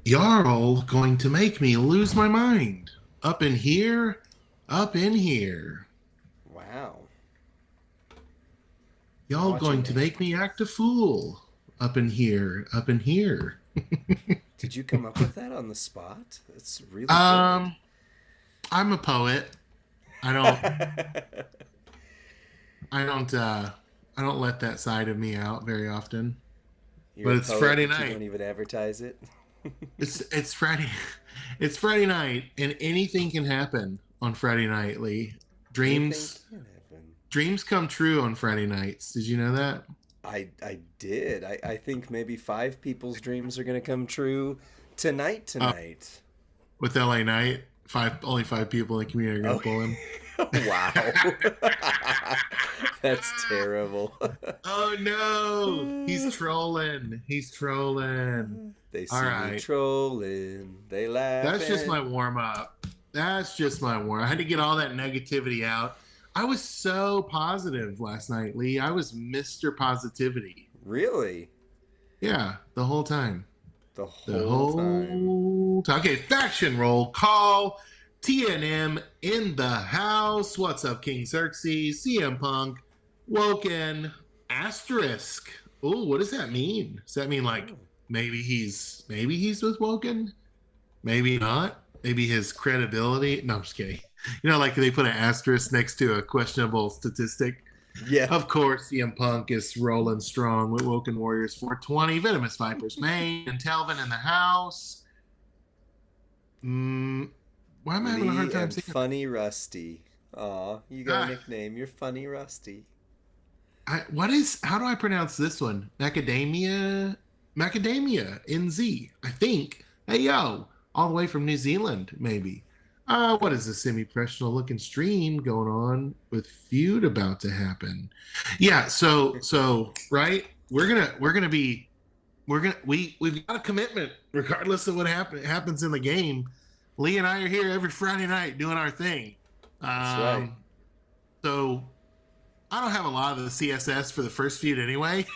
Y'all going to make me lose my mind. Up in here, up in here. Wow. I'm Y'all going watching to it. make me act a fool. Up in here, up in here. Did you come up with that on the spot? It's really good. Um, I'm a poet. I don't, I don't, uh, I don't let that side of me out very often. You're But a it's poet, Friday but you night. don't even advertise it. It's Friday. It's Friday night, and anything can happen on Friday night, Lee. Anything Dreams, can happen. dreams come true on Friday nights. Did you know that? I did. I think maybe five people's dreams are gonna come true tonight. Uh, Tonight. with LA Knight, only five people in the community are gonna Oh, pull him. wow. That's terrible. Oh no, he's trolling. He's trolling. They All see me right, trolling. They laugh that's just and my warm up. That's just my warm. I had to get all that negativity out. I was so positive last night, Lee. I was Mr. Positivity. really Yeah, the whole time. the The whole time. whole time. Okay, faction roll call. TNM in the house. What's up, King Xerxes? CM Punk. Woken. Asterisk. Oh, what does that mean? Does that mean like Oh. maybe he's with Woken? Maybe not. Maybe his credibility. No, I'm just kidding. You know, like they put an asterisk next to a questionable statistic. Yeah. Of course, CM Punk is rolling strong with Woken Warriors 420, Venomous Vipers, Maine, and Telvin in the house. Why am I having a hard Lee time and saying Funny Rusty. Aw, you got a ah, nickname. You're Funny Rusty. how do I pronounce this one? Macadamia NZ, I think. Hey, yo, all the way from New Zealand, maybe. What is this semi-professional looking stream going on with feud about to happen? Yeah, so right, we've got a commitment regardless of what happens in the game. Lee and I are here every Friday night doing our thing. That's right. Um, so I don't have a lot of the CSS for the first feud anyway.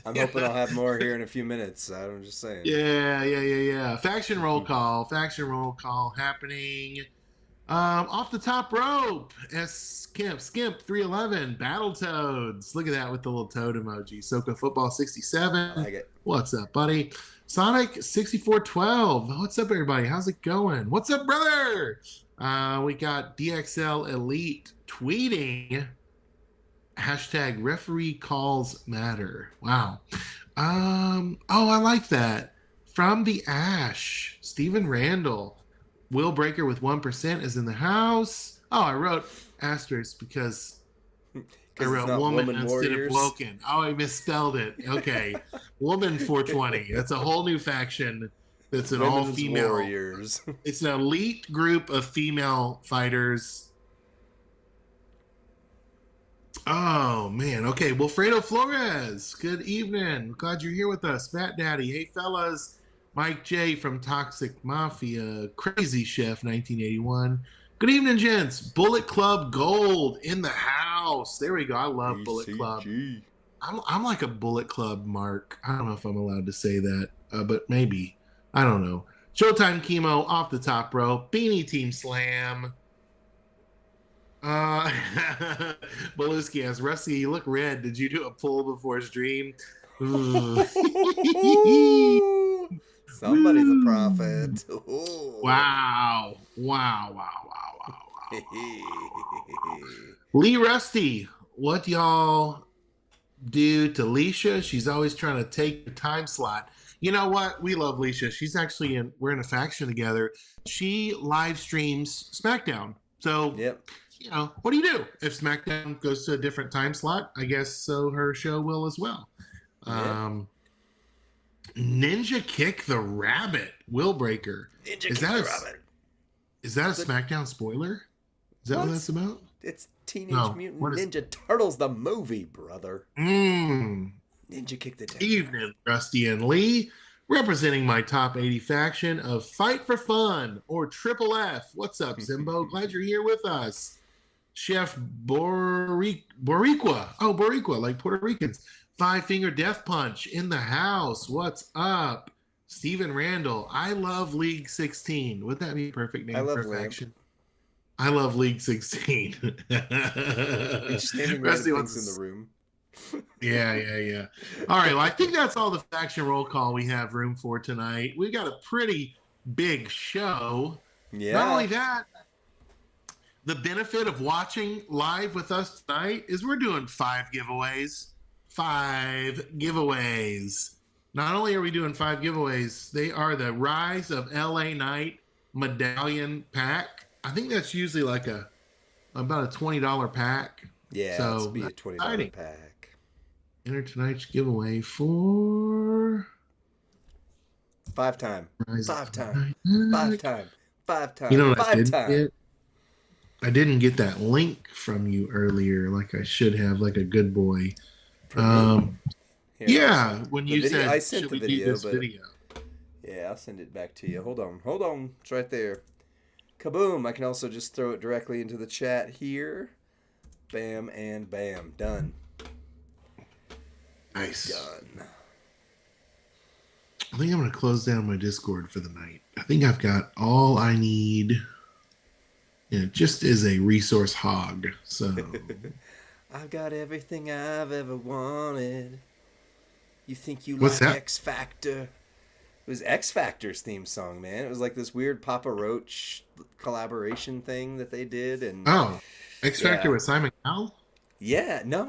I'm hoping I'll have more here in a few minutes. I'm just saying. Yeah. Faction roll call happening. Off the top rope, Skimp 311, Battletoads. Look at that with the little toad emoji. Soka Football I 67. like it. What's up, buddy? Sonic 6412. What's up, everybody? How's it going? What's up, brother? We got DXL Elite tweeting hashtag referee calls matter. Wow. I like that. From the Ash, Stephen Randall. Will Breaker with 1% is in the house. Oh, I wrote asterisk because I Because it's wrote not woman Woman instead of Warriors. woken. Oh, I misspelled it. Okay. Woman 420. That's a whole new faction. That's an all Women's female. Warriors. It's an elite group of female fighters. Oh man. Okay. Wilfredo Flores. Good evening. Glad you're here with us. Fat Daddy. Hey fellas. Mike J from Toxic Mafia. Crazy Chef 1981. Good evening, gents. Bullet Club Gold in the house. There we go. I love Bullet Club. BCG. I'm like a Bullet Club mark. I don't know if I'm allowed to say that, but maybe. I don't know. Showtime Chemo off the top rope. Beanie Team Slam. Beluski asks, Rusty, you look red. Did you do a pull before stream? Ooh. Somebody's a prophet. Wow. Lee Rusty, what y'all do to Leisha? She's always trying to take the time slot. You know what? We love Leisha. She's actually we're in a faction together. She live streams SmackDown. So, Yep. what do you do? If SmackDown goes to a different time slot, I guess so her show will as well. Yep. Ninja Kick the Rabbit, Will Breaker. Ninja Is Kick that the a Rabbit. is that a SmackDown spoiler? Is that what that's about? It's Teenage No. Mutant What is Ninja Turtles, the movie, brother. Mmm. Ninja Kick the Devil. Evening, Rusty and Lee, representing my top 80 faction of Fight for Fun or Triple F. What's up, Zimbo? Glad you're here with us. Chef Boricua. Oh, Boricua, like Puerto Ricans. Five Finger Death Punch in the house. What's up? Steven Randall. I love League 16. Would that be a perfect I name love for a Lamp. faction? I love League 16. We're just naming Rusty random wants things in the to- room. yeah. All right. Well, I think that's all the faction roll call we have room for tonight. We've got a pretty big show. Yeah. Not only that, the benefit of watching live with us tonight is we're doing 5 giveaways. 5 giveaways. Not only are we doing 5 giveaways, they are the Rise of LA Knight medallion pack. I think that's usually like about a $20 pack. Yeah, so it's be a $20 exciting. pack. Enter tonight's giveaway for 5 time. Rise 5 of time. LA 5 time. 5 time. You know what 5 I didn't time. get? I didn't get that link from you earlier, like I should have, like a good boy. Here, Yeah, when you video, said I sent should the we do video, this but video? yeah, I'll send it back to you. Hold on. It's right there. Kaboom! I can also just throw it directly into the chat here. Bam and bam, done. Nice. Done. I think I'm going to close down my Discord for the night. I think I've got all I need. Just as a resource hog. So I've got everything I've ever wanted. You think you What's like that? X Factor? It was X Factor's theme song, man. It was like this weird Papa Roach collaboration thing that they did, and X Factor Yeah. with Simon Cowell? yeah, no,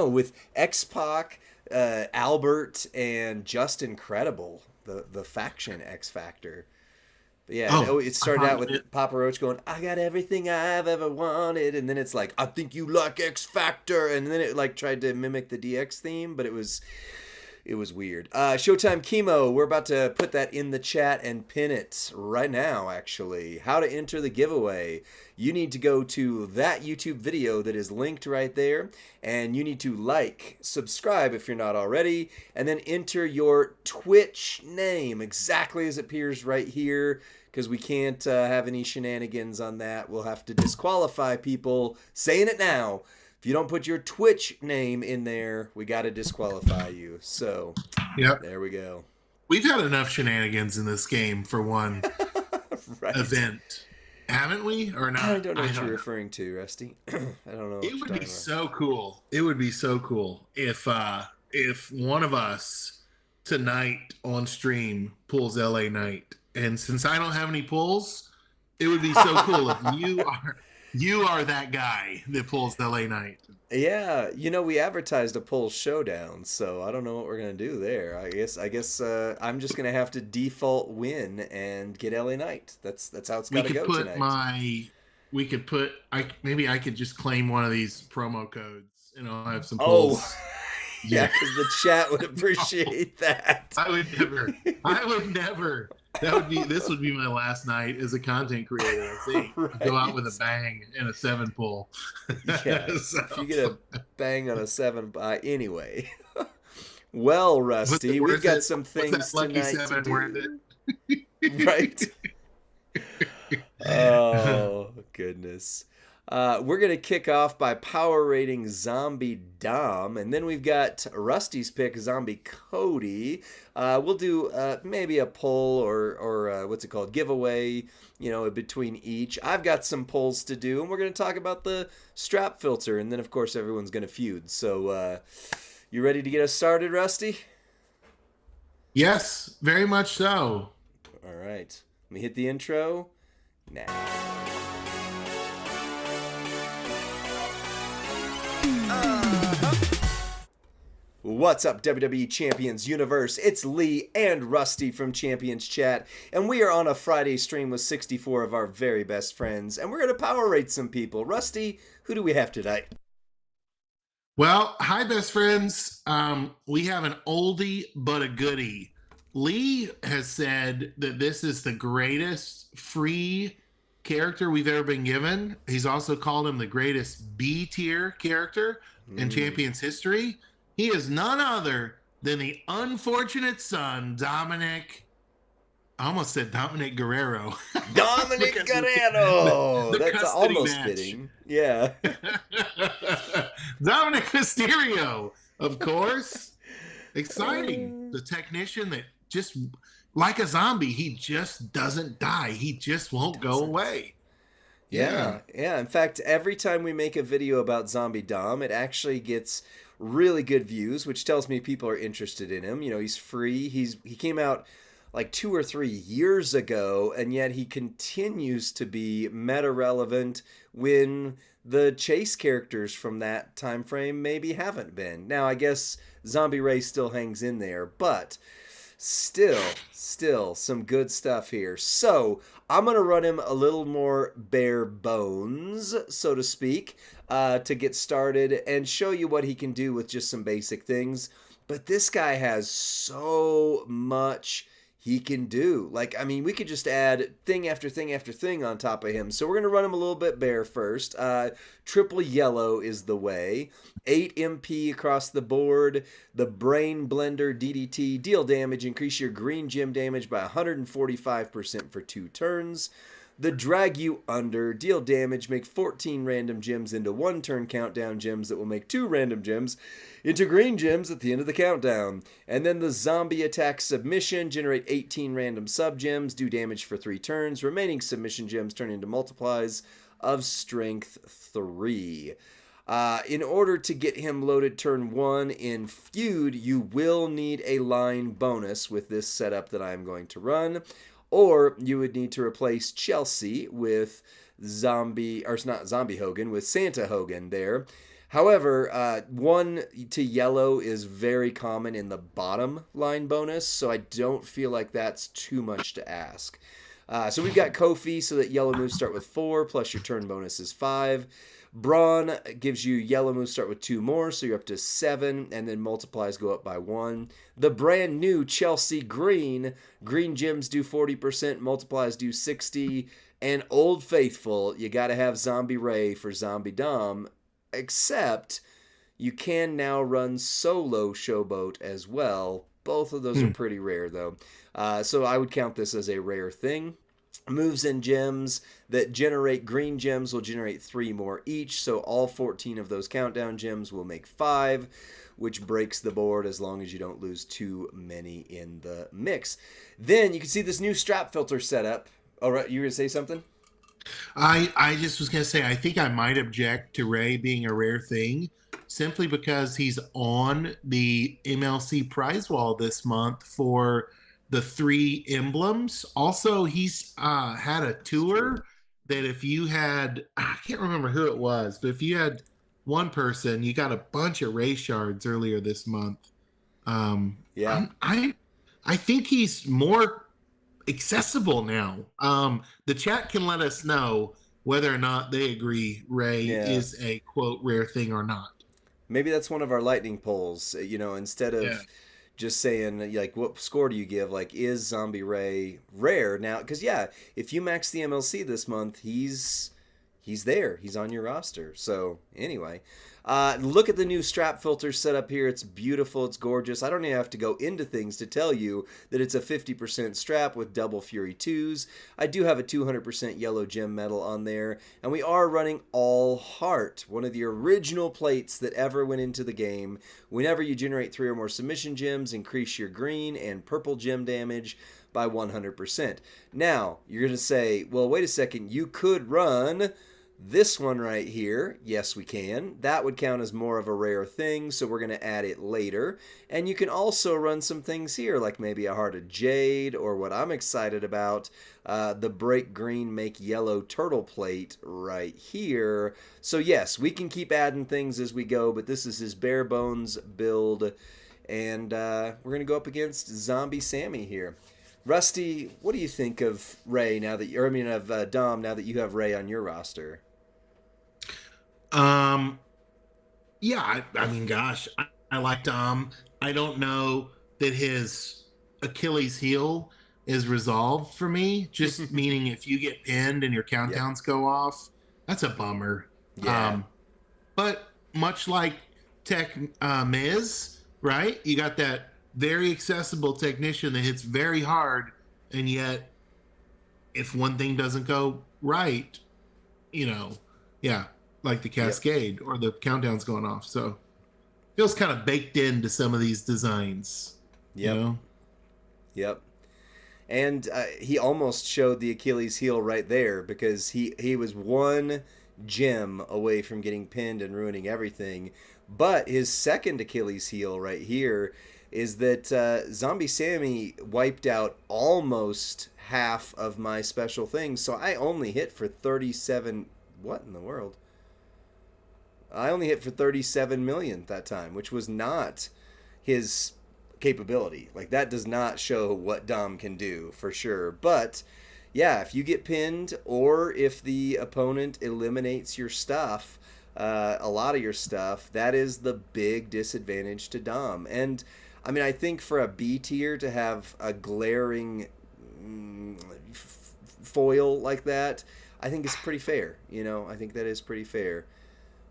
with X Pac, Albert, and Just Incredible, the faction X Factor. But yeah, it started out with Papa Roach going, "I got everything I've ever wanted," and then it's like, "I think you like X Factor," and then it like tried to mimic the DX theme, but it was weird. Showtime Chemo, we're about to put that in the chat and pin it right now, actually. How to enter the giveaway. You need to go to that YouTube video that is linked right there, and you need to like, subscribe if you're not already, and then enter your Twitch name exactly as it appears right here, because we can't have any shenanigans on that. We'll have to disqualify people. Saying it now. If you don't put your Twitch name in there, we got to disqualify you. So, Yep. there we go. We've had enough shenanigans in this game for one Right. event. Haven't we? Or not? I don't know what you're referring to, Rusty. I don't know what It you're would talking be about. so cool. It would be so cool if one of us tonight on stream pulls LA Knight. And since I don't have any pulls, it would be so cool if you are that guy that pulls LA Knight. Yeah, we advertised a pull showdown, so I don't know what we're gonna do there. I guess I'm just gonna have to default win and get LA Knight. That's how it's gotta go tonight. Maybe I could just claim one of these promo codes and I'll have some Oh, pulls. yeah, because the chat would appreciate that. I would never. This would be my last night as a content creator. I think go out with a bang and a 7 pull. Yeah, So- if you get a bang on a 7 by anyway. Well, Rusty, we've got some things lucky tonight 7 to worth do. it? Right? Oh, goodness. We're going to kick off by power rating Zombie Dom, and then we've got Rusty's pick, Zombie Cody. We'll do maybe a poll or what's it called, giveaway, between each. I've got some polls to do, and we're going to talk about the strap filter, and then, of course, everyone's going to feud. So, you ready to get us started, Rusty? Yes, very much so. All right. Let me hit the intro now. What's up, WWE Champions Universe? It's Lee and Rusty from Champions Chat, and we are on a Friday stream with 64 of our very best friends, and we're going to power rate some people. Rusty, who do we have tonight? Well, hi, best friends. We have an oldie but a goodie. Lee has said that this is the greatest free character we've ever been given. He's also called him the greatest B tier character in Champions history. He is none other than the unfortunate son, Dominik. I almost said Dominic Guerrero. Dominic Because Guerrero! the That's custody almost match. fitting. Yeah. Dominik Mysterio Of course. Exciting. The technician that just like a zombie, he just doesn't die. He just won't go away. Yeah. In fact, every time we make a video about Zombie Dom, it actually gets really good views, which tells me people are interested in him. You know, he's free. He came out like 2 or 3 years ago, and yet he continues to be meta relevant when the chase characters from that time frame maybe haven't been. Now, I guess Zombie Ray still hangs in there, but still some good stuff here. So I'm gonna run him a little more bare bones, so to speak, to get started and show you what he can do with just some basic things. But this guy has so much he can do. Like, I mean, we could just add thing after thing after thing on top of him. So we're going to run him a little bit bare first. Triple yellow is the way. 8 MP across the board. The Brain Blender DDT. Deal damage. Increase your green gem damage by 145% for 2 turns. The Drag You Under. Deal damage. Make 14 random gems into 1 turn countdown gems that will make 2 random gems into green gems at the end of the countdown. And then the Zombie Attack Submission. Generate 18 random sub gems. Do damage for 3 turns. Remaining submission gems turn into multiplies of strength 3. In order to get him loaded turn 1 in Feud, you will need a line bonus with this setup that I'm going to run. Or you would need to replace Chelsea with not Zombie Hogan, with Santa Hogan there. However, 1 to yellow is very common in the bottom line bonus, so I don't feel like that's too much to ask. So we've got Kofi, so that yellow moves start with 4, plus your turn bonus is 5. Braun gives you yellow moves start with 2 more, so you're up to 7, and then multiplies go up by 1. The brand new Chelsea Green gems do 40%, multiplies do 60, and Old Faithful, you got to have Zombie Ray for Zombie Dom, except you can now run solo Showboat as well. Both of those are pretty rare, though. So I would count this as a rare thing. Moves and gems that generate green gems will generate 3 more each, so all 14 of those countdown gems will make 5, which breaks the board as long as you don't lose too many in the mix. Then you can see this new strap filter setup. All right, you were going to say something? I just was going to say, I think I might object to Ray being a rare thing simply because he's on the MLC prize wall this month for the 3 emblems. Also, he's had a tour that if you had, I can't remember who it was, but if you had one person, you got a bunch of Ray shards earlier this month. Yeah. I think he's more accessible now. The chat can let us know whether or not they agree Ray is a quote rare thing or not. Maybe that's one of our lightning polls, instead of just saying, like, what score do you give? Like, is Zombie Ray rare now? Because, if you max the MLC this month, he's there. He's on your roster. So, anyway. Look at the new strap filter set up here. It's beautiful. It's gorgeous. I don't even have to go into things to tell you that it's a 50% strap with double Fury 2s. I do have a 200% yellow gem metal on there. And we are running all heart, one of the original plates that ever went into the game. Whenever you generate 3 or more submission gems, increase your green and purple gem damage by 100%. Now, you're going to say, well, wait a second. You could run this one right here. Yes, we can. That would count as more of a rare thing, so we're going to add it later. And you can also run some things here, like maybe a Heart of Jade, or what I'm excited about, the Break Green, Make Yellow Turtle Plate right here. So yes, we can keep adding things as we go, but this is his bare bones build. And we're going to go up against Zombie Sammy here. Rusty, what do you think of Ray of Dom now that you have Ray on your roster? Yeah, I mean, gosh, I like Dom. I don't know that his Achilles heel is resolved for me. Just meaning if you get pinned and your countdowns go off, that's a bummer. Yeah. But much like Tech Miz, right? You got that very accessible technician that hits very hard, and yet if one thing doesn't go right, like the cascade or the countdown's going off. So feels kind of baked into some of these designs. Yep. You know? Yep. And he almost showed the Achilles heel right there, because he was one gem away from getting pinned and ruining everything. But his second Achilles heel right here is that Zombie Sammy wiped out almost half of my special things. So I only hit for 37. What in the world? I only hit for 37 million that time, which was not his capability. Like, that does not show what Dom can do for sure. But yeah, if you get pinned, or if the opponent eliminates your stuff, a lot of your stuff, that is the big disadvantage to Dom. And I mean, I think for a B tier to have a glaring foil like that, I think is pretty fair. You know, I think that is pretty fair.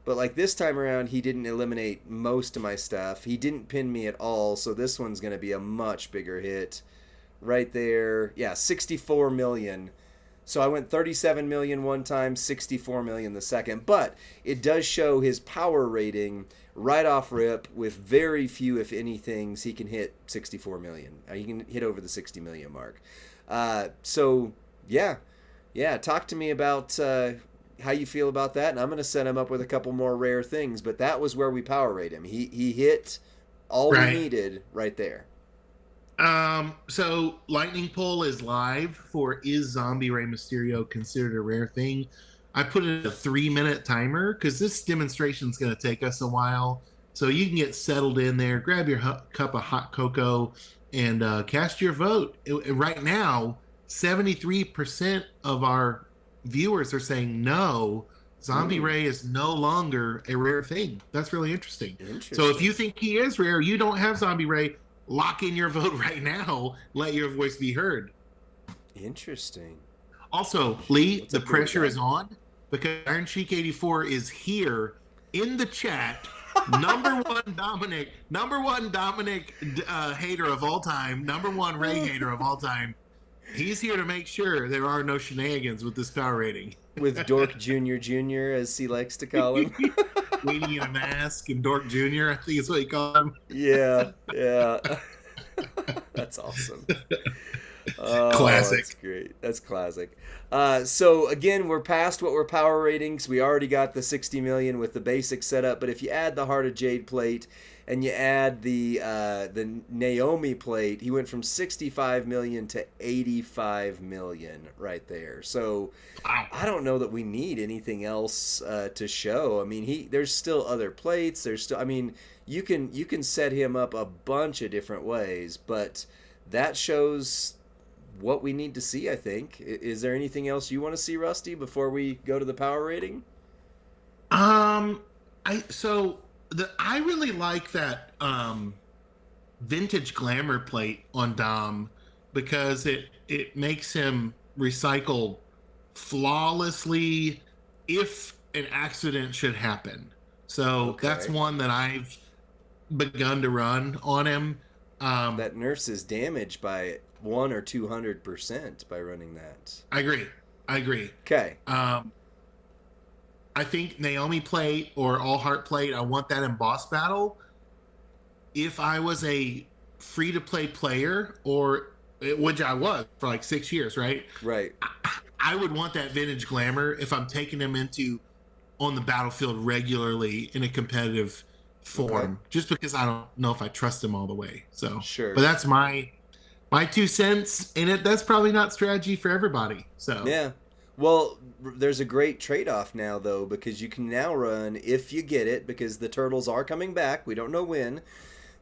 But like this time around, he didn't eliminate most of my stuff. He didn't pin me at all, so this one's going to be a much bigger hit. Right there. Yeah, 64 million. So I went 37 million one time, 64 million the second. But it does show his power rating right off rip. With very few, if any, things, he can hit 64 million. He can hit over the 60 million mark. So, yeah. Yeah, talk to me about how you feel about that, and I'm going to set him up with a couple more rare things, but that was where we power rate him. He hit all we needed right there. So lightning poll is live for, is Zombie Rey Mysterio considered a rare thing? I put it at a 3-minute timer because this demonstration is going to take us a while. So you can get settled in there, grab your cup of hot cocoa, and cast your vote. Right now, 73% of our viewers are saying no, Zombie Rey is no longer a rare thing. That's really interesting. So if you think he is rare, you don't have Zombie Rey, lock in your vote right now. Let your voice be heard. Interesting. Also, Lee, the pressure is on because Iron Sheik 84 is here in the chat. number one Dominik hater of all time, number one Rey hater of all time. He's here to make sure there are no shenanigans with this power rating. With Dork Jr., as he likes to call him. Waiting in a mask and Dork Jr., I think is what he called him. Yeah. That's awesome. Classic. That's great. That's classic. So again, we're past what we're power ratings. We already got the 60 million with the basic setup, but if you add the Heart of Jade plate and you add the Naomi plate, he went from 65 million to 85 million right there. So I don't know that we need anything else to show. I mean, there's still other plates. You can set him up a bunch of different ways, but that shows what we need to see, I think. Is there anything else you want to see, Rusty, before we go to the power rating? I really like that vintage glamour plate on Dom because it makes him recycle flawlessly if an accident should happen. So that's one that I've begun to run on him. That nurse is damaged by 100 or 200% by running that. I agree. Okay. I think Naomi plate or All Heart plate, I want that in boss battle. If I was a free-to-play player, which I was for like 6 years, right? Right. I would want that vintage glamour if I'm taking him on the battlefield regularly in a competitive form, just because I don't know if I trust him all the way. So, sure. But that's my 2 cents in it. That's probably not strategy for everybody. So yeah. Well, there's a great trade-off now, though, because you can now run, if you get it, because the turtles are coming back. We don't know when,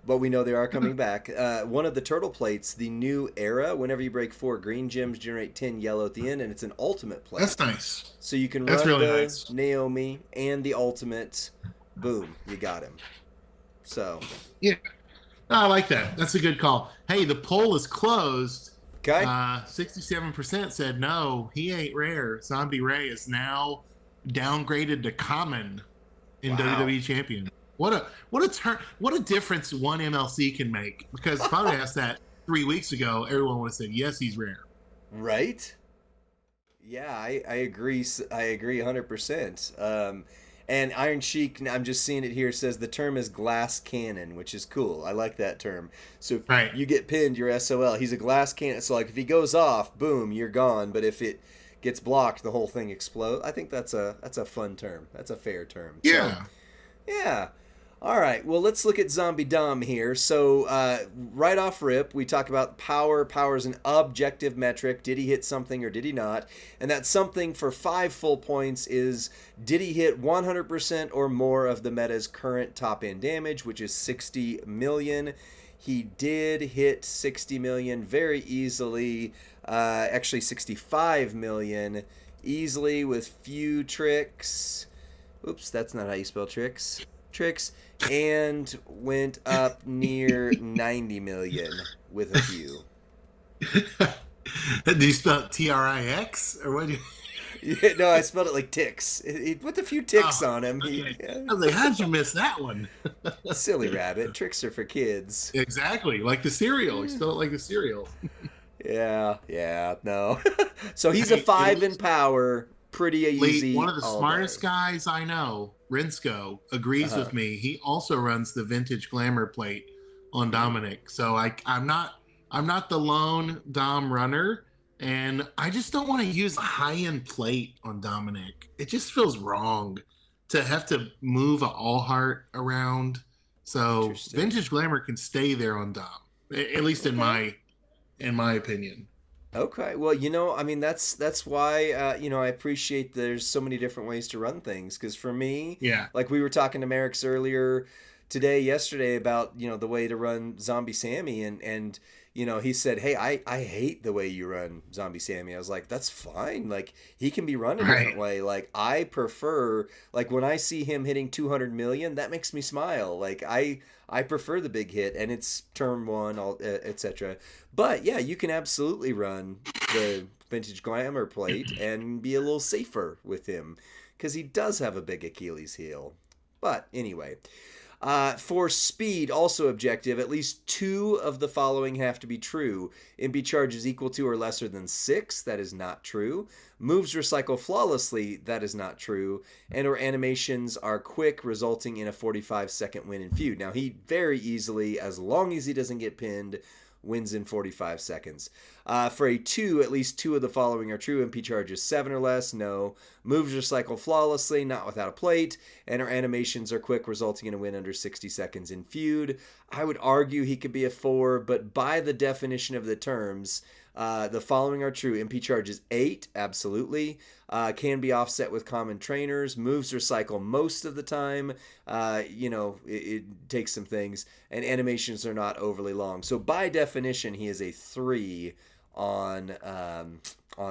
but we know they are coming back. One of the turtle plates, the new era, whenever you break 4 green gems, generate 10 yellow at the end, and it's an ultimate plate. That's nice. So you can run the Naomi and the ultimate. Boom, you got him. So. Yeah. I like that. That's a good call. Hey, the poll is closed. Okay. 67% said no, he ain't rare. Zombie Rey is now downgraded to common in WWE Champions. What a difference one MLC can make. Because if I would have asked that 3 weeks ago, everyone would have said yes, he's rare. Right? Yeah, I agree. I agree 100%. And Iron Sheik, I'm just seeing it here, says the term is glass cannon, which is cool. I like that term. So if Right. you get pinned, you're SOL. He's a glass cannon. So like if he goes off, boom, you're gone. But if it gets blocked, the whole thing explodes. I think that's a fun term. That's a fair term. Yeah. So, yeah. All right. Well, let's look at Zombie Dom here. So, right off rip, we talk about power. Power is an objective metric. Did he hit something or did he not? And that something for 5 full points is did he hit 100% or more of the meta's current top end damage, which is 60 million. He did hit 60 million very easily. Actually, 65 million easily with few tricks. Oops, that's not how you spell tricks. And went up near 90 million with a few. Did you spell it Trix or what? Yeah, no, I spelled it like ticks. He put a few ticks on him. Okay. I was like, how'd you miss that one? Silly rabbit. Tricks are for kids. Exactly, like the cereal. You spell it like the cereal. Yeah, no. So he's a 5 in power. Pretty easy. One of the smartest guys I know, Rinsko, agrees with me. He also runs the vintage glamour plate on Dominik. So I'm not the lone Dom runner, and I just don't want to use a high-end plate on Dominik. It just feels wrong to have to move an all heart around. So vintage glamour can stay there on Dom, at least in my opinion. Okay, well, I mean, that's why, I appreciate there's so many different ways to run things. Because for me, like we were talking to Merrick's earlier yesterday about, the way to run Zombie Sammy. And he said, hey, I hate the way you run Zombie Sammy. I was like, that's fine. Like, he can be run a different way. Like, I prefer, like, when I see him hitting 200 million, that makes me smile. Like, I prefer the big hit, and it's turn 1, etc. But yeah, you can absolutely run the vintage glamour plate and be a little safer with him because he does have a big Achilles heel. But anyway, for speed, also objective, at least 2 of the following have to be true. MP charge is equal to or lesser than 6. That is not true. Moves recycle flawlessly. That is not true. And or animations are quick, resulting in a 45-second win in feud. Now, he very easily, as long as he doesn't get pinned, wins in 45 seconds. For a 2, at least 2 of the following are true. MP charge is 7 or less. No. Moves recycle flawlessly, not without a plate. And our animations are quick, resulting in a win under 60 seconds in feud. I would argue he could be a 4, but by the definition of the terms, the following are true. MP charge is 8, absolutely. Can be offset with common trainers. Moves recycle most of the time. It takes some things. And animations are not overly long. So by definition, he is a 3 on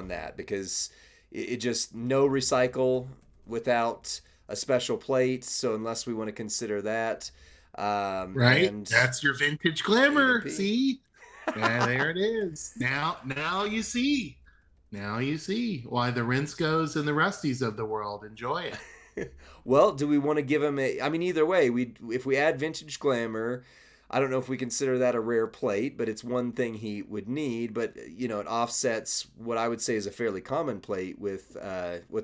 that because it just no recycle without a special plate. So unless we want to consider that. That's your vintage glamour. See? Yeah, there it is. Now you see. Now you see why the Rinskos and the Rusties of the world enjoy it. Well, do we want to give him either way, if we add vintage glamour, I don't know if we consider that a rare plate, but it's one thing he would need, but it offsets what I would say is a fairly common plate with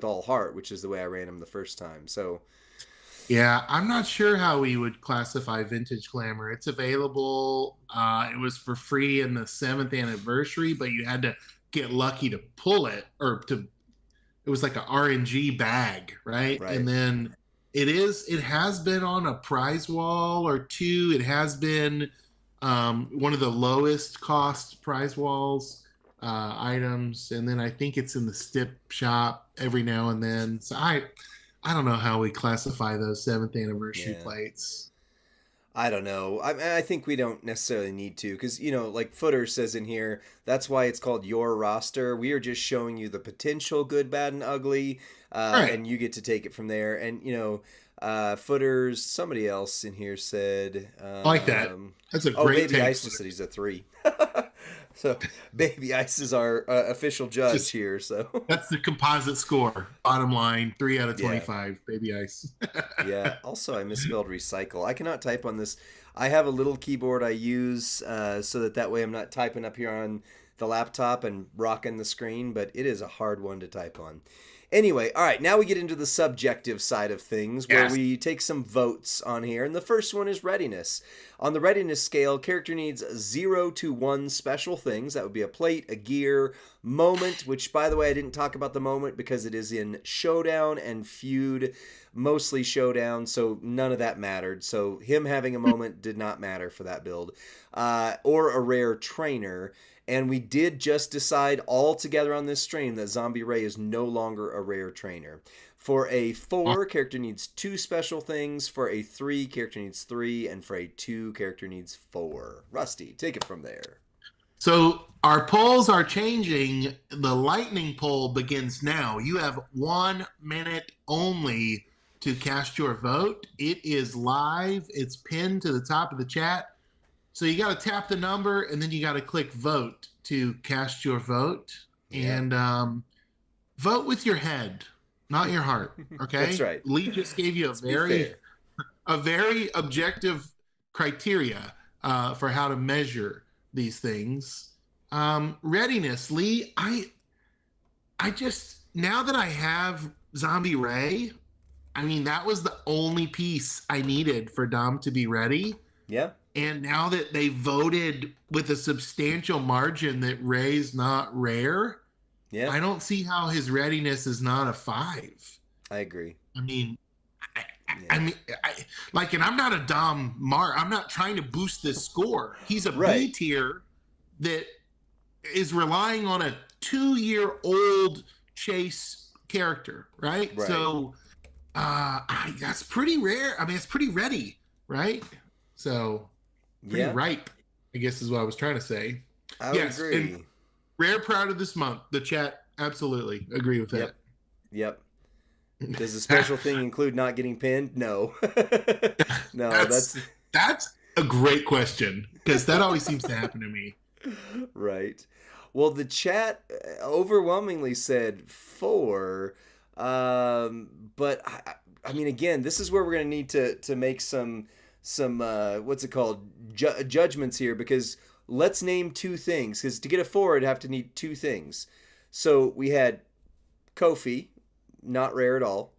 all heart, which is the way I ran him the first time. So yeah, I'm not sure how we would classify vintage glamour. It's available. It was for free in the 7th anniversary, but you had to get lucky to pull it, it was like an RNG bag, right? And then it has been on a prize wall or 2. It has been one of the lowest cost prize walls items, and then I think it's in the Stip shop every now and then. So I don't know how we classify those 7th anniversary plates. I don't know. I think we don't necessarily need to because, like Footer says in here, that's why it's called your roster. We are just showing you the potential good, bad, and ugly, and you get to take it from there. And, Footer's, somebody else in here said... I like that. That's a great Baby Ice said he's a 3. So Baby Ice is our official judge here. So that's the composite score. Bottom line, 3 out of 25. Baby Ice. Yeah. Also, I misspelled recycle. I cannot type on this. I have a little keyboard I use so that way I'm not typing up here on the laptop and rocking the screen, but it is a hard one to type on. Anyway, all right, now we get into the subjective side of things where Yes. we take some votes on here. And the first one is readiness. On the readiness scale, character needs 0 to 1 special things. That would be a plate, a gear, moment, which, by the way, I didn't talk about the moment because it is in Showdown and Feud, mostly Showdown, so none of that mattered. So him having a moment did not matter for that build. Or a rare trainer. And we did just decide all together on this stream that Zombie Ray is no longer a rare trainer. For a 4, character needs 2 special things. For a 3, character needs 3. And for a 2, character needs 4. Rusty, take it from there. So our polls are changing. The lightning poll begins now. You have 1 minute only to cast your vote. It is live. It's pinned to the top of the chat. So you got to tap the number, and then you got to click vote to cast your vote. Yeah. And vote with your head, not your heart. Okay, That's right. Lee just gave you a very objective criteria for how to measure these things. Readiness, Lee. I just, now that I have Zombie Ray, I mean, that was the only piece I needed for Dom to be ready. Yeah. And now that they voted with a substantial margin that Ray's not rare, Yeah. I don't see how his readiness is not a 5. I agree. I mean, and I'm not a Dom Mar. I'm not trying to boost this score. He's a B tier that is relying on a 2-year-old Chase character, right? So that's pretty rare. I mean, it's pretty ready, right? So pretty ripe, I guess is what I was trying to say. I would agree. And rare proud of this month. The chat absolutely agree with that. Yep. Does the special thing include not getting pinned? No. No, that's a great question, because that always seems to happen to me. Right. Well, the chat overwhelmingly said 4, but I mean, again, this is where we're going to need to make some what's it called, judgments here, because let's name 2 things, because to get a 4 I'd have to need 2 things. So we had Kofi, not rare at all.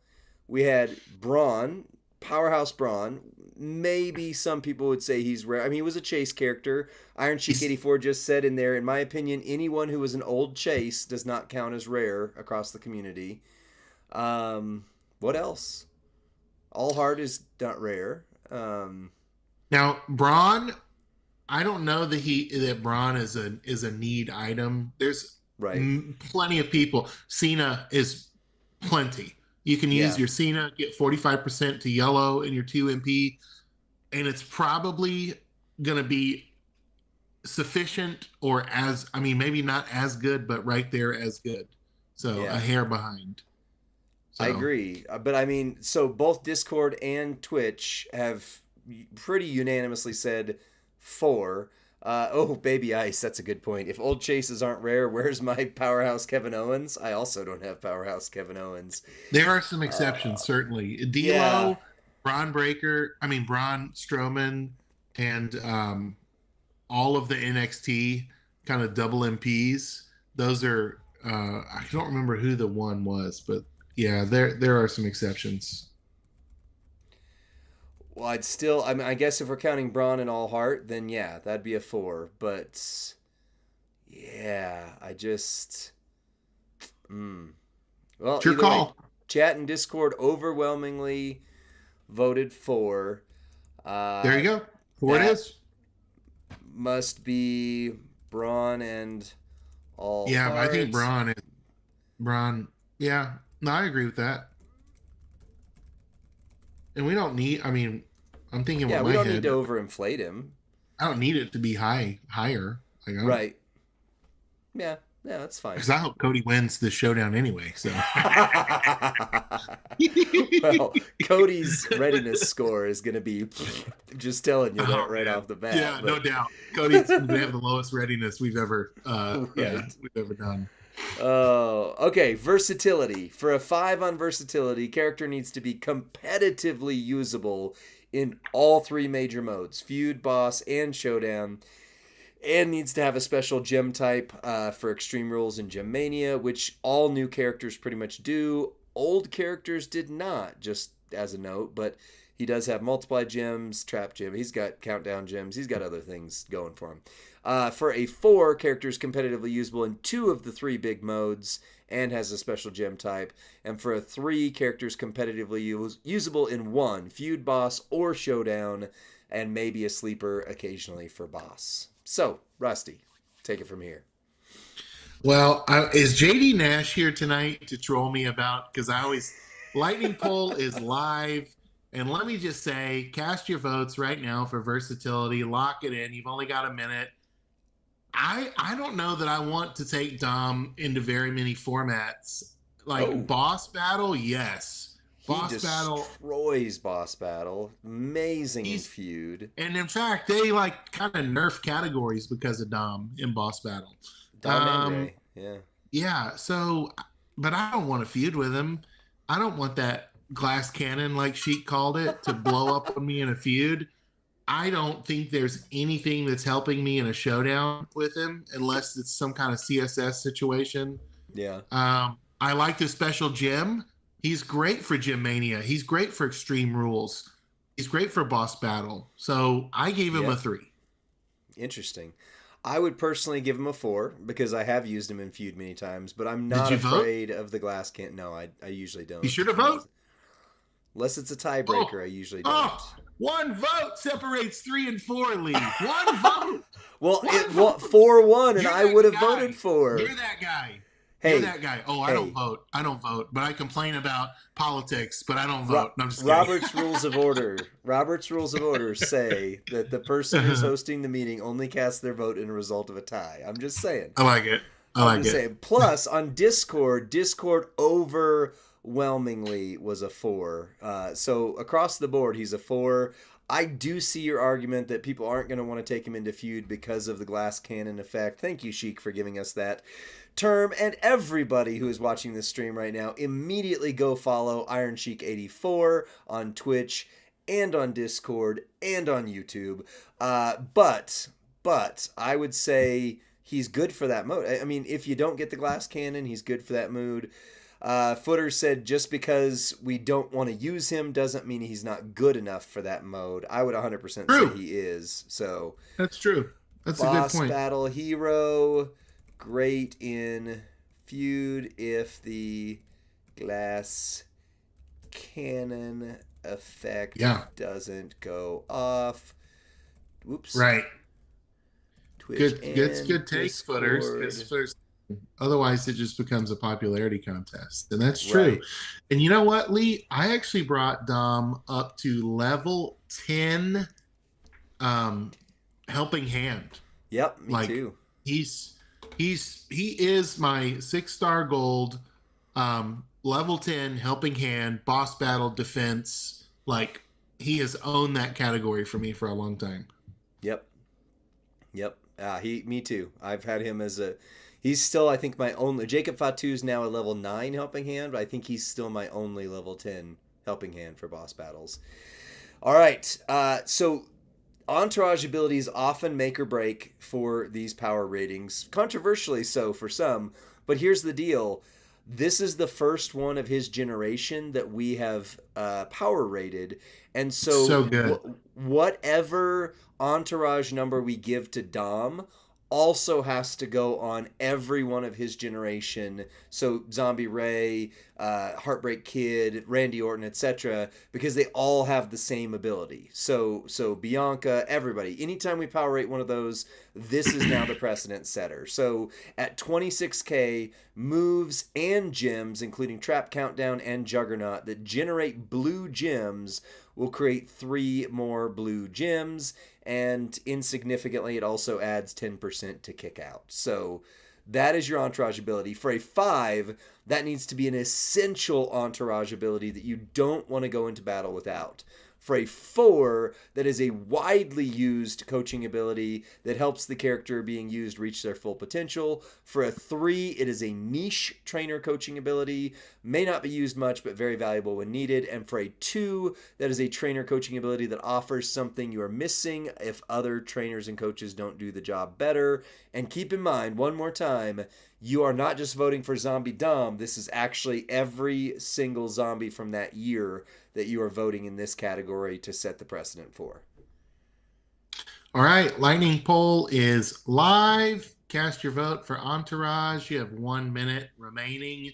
We had Braun, Powerhouse Braun. Maybe some people would say he's rare. I mean, he was a Chase character. Iron Sheik 84 just said in there, in my opinion, anyone who was an old Chase does not count as rare across the community. What else? All Heart is not rare. Now Braun, I don't know that Braun is a need item. There's plenty of people. Cena is plenty. You can use your Cena, get 45% to yellow in your 2 MP, and it's probably going to be sufficient, or maybe not as good, but right there as good. So a hair behind. So. I agree. But I mean, so both Discord and Twitch have pretty unanimously said 4. Oh, Baby Ice, that's a good point. If old Chases aren't rare, where's my Powerhouse Kevin Owens? I also don't have Powerhouse Kevin Owens. There are some exceptions, certainly. D'Lo, Braun Strowman, and all of the NXT kind of double MPs. Those are, I don't remember who the one was, but yeah, there are some exceptions. Well, I guess if we're counting Braun and All Heart, then yeah, that'd be a 4. But yeah, I just, well, it's your call. Way, chat and Discord overwhelmingly voted 4. There you go. 4 it is. Must be Braun and All Heart. I think Braun. Yeah, no, I agree with that. And we don't need, I'm thinking with my head. Yeah, we don't need to overinflate him. I don't need it to be higher. Right. Yeah, that's fine. Because I hope Cody wins the showdown anyway, so. Well, Cody's readiness score is going to be, just telling you that right off the bat. Yeah, no doubt. Cody's going to have the lowest readiness we've ever done. Oh, okay. Versatility. For a 5 on versatility, character needs to be competitively usable in all 3 major modes: feud, boss, and showdown. and needs to have a special gem type for Extreme Rules and Gem Mania, which all new characters pretty much do. Old characters did not, just as a note, but he does have multiply gems, trap gem. He's got countdown gems. He's got other things going for him. For a 4, characters competitively usable in 2 of the 3 big modes and has a special gem type. And for a 3, characters competitively usable in 1, feud, boss, or showdown, and maybe a sleeper occasionally for boss. So, Rusty, take it from here. Well, is JD Nash here tonight to troll me about? Because Lightning Poll is live. And let me just say, cast your votes right now for versatility. Lock it in. You've only got a minute. I don't know that I want to take Dom into very many formats. Boss battle, yes. Boss battle destroys boss battle. Amazing in feud. And in fact, they kind of nerf categories because of Dom in boss battle. Dom and Ray, yeah. Yeah, so, but I don't want to feud with him. I don't want that glass cannon, like Sheik called it, to blow up on me in a feud. I don't think there's anything that's helping me in a showdown with him unless it's some kind of CSS situation. Yeah. I like the special gem. He's great for Gem Mania. He's great for Extreme Rules. He's great for boss battle. So I gave him a 3. Interesting. I would personally give him a 4 because I have used him in feud many times, but I'm not afraid of the glass cannon. No, I usually don't. You should have voted. Unless it's a tiebreaker, I usually don't. One vote separates 3 and 4, Lee. One vote. Well, 4-1, and I would have voted for. You're that guy. You're that guy. Oh, I don't vote. I don't vote. But I complain about politics, but I don't vote. No, I'm just kidding. Robert's Rules of Order say that the person who's hosting the meeting only casts their vote in a result of a tie. I'm just saying. I like it. I'm just saying. Plus, on Discord overwhelmingly was a 4. So across the board, he's a 4. I do see your argument that people aren't going to want to take him into feud because of the glass cannon effect. Thank you, Sheik, for giving us that term. And everybody who is watching this stream right now, immediately go follow Iron Sheik 84 on Twitch and on Discord and on YouTube. But I would say he's good for that mode. I mean, if you don't get the glass cannon, he's good for that mood. Footer said just because we don't want to use him doesn't mean he's not good enough for that mode. I would 100% say he is. So that's true. That's a good point. Boss battle hero, great in feud if the glass cannon effect doesn't go off. Whoops. Right. Twitch good takes, Footers. Otherwise, it just becomes a popularity contest. And that's true. Right. And you know what, Lee? I actually brought Dom up to level 10 helping hand. Yep, me too. He is my 6-star gold level 10 helping hand, boss battle, defense. He has owned that category for me for a long time. Yep. Me too. I've had him as he's still, I think, my only. Jacob Fatu is now a level 9 helping hand, but I think he's still my only level 10 helping hand for boss battles. All right. So entourage abilities often make or break for these power ratings, controversially so for some. But here's the deal. This is the first one of his generation that we have power rated. And so good. Whatever entourage number we give to Dom also has to go on every one of his generation. So Zombie Ray, Heartbreak Kid, Randy Orton, etc., because they all have the same ability. So Bianca, everybody. Anytime we power rate one of those, this is now the precedent setter. So at 26K, moves and gems, including Trap Countdown and Juggernaut, that generate blue gems will create 3 more blue gems, and insignificantly, it also adds 10% to kick out. So that is your entourage ability. For a 5, that needs to be an essential entourage ability that you don't want to go into battle without. For a 4, that is a widely used coaching ability that helps the character being used reach their full potential. For a 3, it is a niche trainer coaching ability, may not be used much, but very valuable when needed. And for a 2, that is a trainer coaching ability that offers something you are missing if other trainers and coaches don't do the job better. And keep in mind, one more time, you are not just voting for Zombie Dom. This is actually every single zombie from that year that you are voting in this category to set the precedent for. All right, lightning poll is live. Cast your vote for Entourage. You have 1 minute remaining.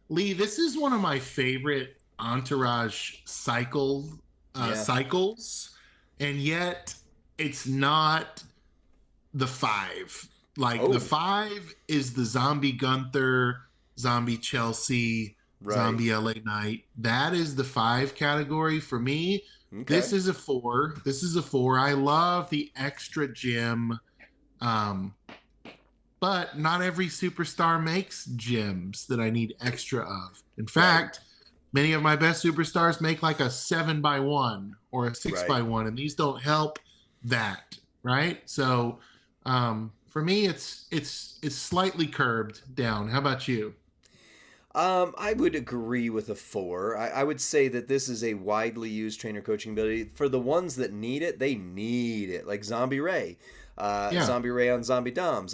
Lee, this is one of my favorite Entourage cycles, and yet it's not the 5. The 5 is the Zombie Gunther, Zombie Chelsea, right. Zombie LA Knight. That is the 5 category for me. Okay. This is a 4. I love the extra gym, but not every superstar makes gyms that I need extra of. In fact, many of my best superstars make like a 7x1 or a 6x1, and these don't help that, right? So for me, it's slightly curbed down. How about you? I would agree with a 4. I would say that this is a widely used trainer coaching ability. For the ones that need it, they need it. Like Zombie Ray. Zombie Ray on Zombie Dom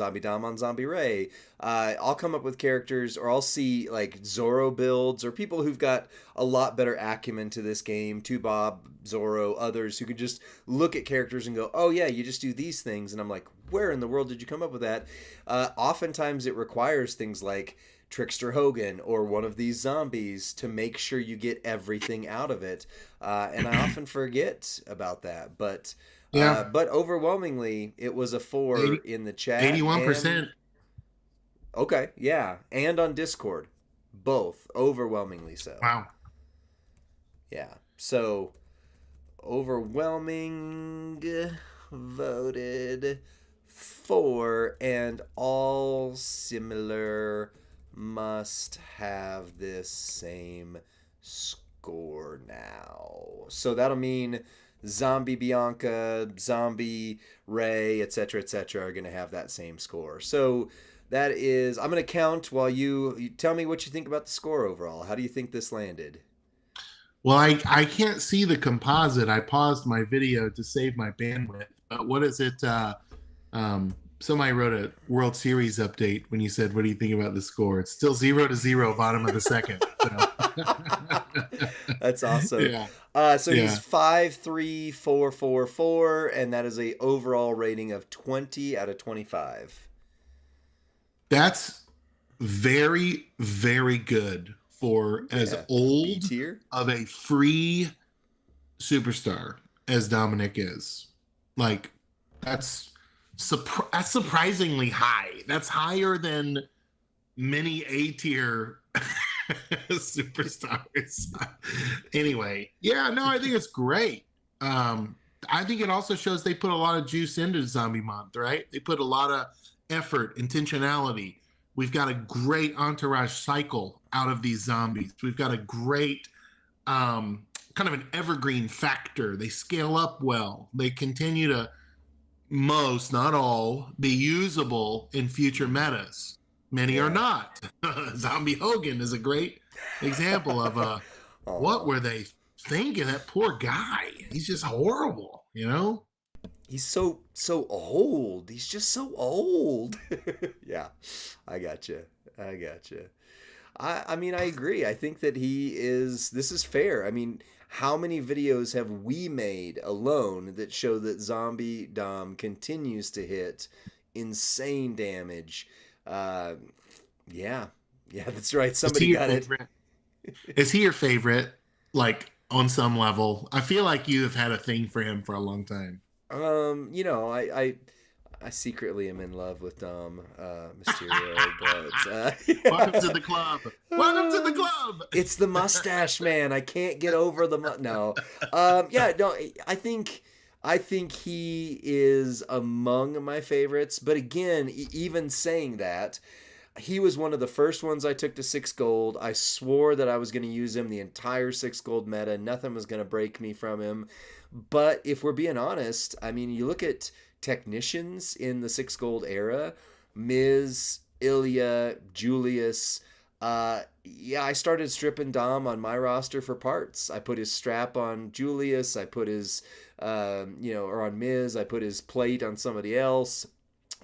on Zombie Ray. I'll come up with characters, or I'll see like Zorro builds, or people who've got a lot better acumen to this game, Bob, Zorro, others who could just look at characters and go, oh yeah, you just do these things. And I'm like, where in the world did you come up with that? Oftentimes it requires things like Trickster Hogan or one of these zombies to make sure you get everything out of it. And I often forget about that. But overwhelmingly, it was a 4 in the chat. 81%. Okay, yeah. And on Discord. Both. Overwhelmingly so. Wow. Yeah. So, overwhelming voted 4, and all similar must have this same score now. So that'll mean Zombie Bianca, Zombie Ray, etc., are going to have that same score. So that is, I'm going to count while you tell me what you think about the score overall. How do you think this landed? Well, I can't see the composite. I paused my video to save my bandwidth. But what is it? Somebody wrote a World Series update when you said, what do you think about the score? It's still 0-0, bottom of the second. So. That's awesome. Yeah. He's 5-3-4-4-4, and that is a overall rating of 20 out of 25. That's very, very good for as old B-tier of a free superstar as Dominik is. Like, that's surprisingly high. That's higher than many A-tier superstars. Anyway, I think it's great. I think it also shows they put a lot of juice into Zombie Month, right? They put a lot of effort, intentionality. We've got a great Entourage cycle out of these zombies. We've got a great kind of an evergreen factor. They scale up well. They continue to, most, not all, be usable in future metas. Many are not. Zombie Hogan is a great example of what were they thinking? That poor guy. He's just horrible, you know? He's so old. He's just so old. Yeah, I gotcha. I mean, I agree. I think that this is fair. I mean, how many videos have we made alone that show that Zombie Dom continues to hit insane damage? Yeah, that's right. Somebody got it. Is he your favorite? Like, on some level? I feel like you have had a thing for him for a long time. I secretly am in love with Dom Mysterio, but welcome to the club. Welcome to the club. It's the mustache, man. I can't get over the I think he is among my favorites. But again, even saying that, he was one of the first ones I took to 6 gold. I swore that I was going to use him the entire 6 gold meta. Nothing was going to break me from him. But if we're being honest, I mean, you look at technicians in the 6 gold era, Miz, Ilya, Julius. Yeah, I started stripping Dom on my roster for parts. I put his strap on Julius. I put his, or on Miz. I put his plate on somebody else.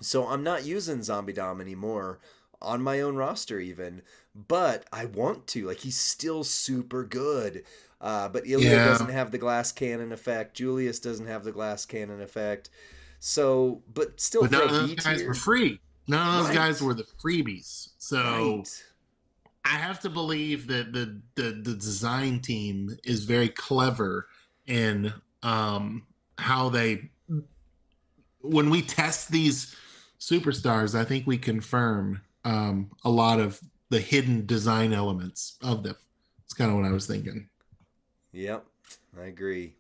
So I'm not using Zombie Dom anymore on my own roster even, but I want to. Like, he's still super good. But Ilya doesn't have the glass cannon effect. Julius doesn't have the glass cannon effect. So, but still, but none of those guys were free. None of those guys were the freebies. So I have to believe that the design team is very clever in how they, when we test these superstars, I think we confirm a lot of the hidden design elements of them. It's kind of what I was thinking. Yep, I agree.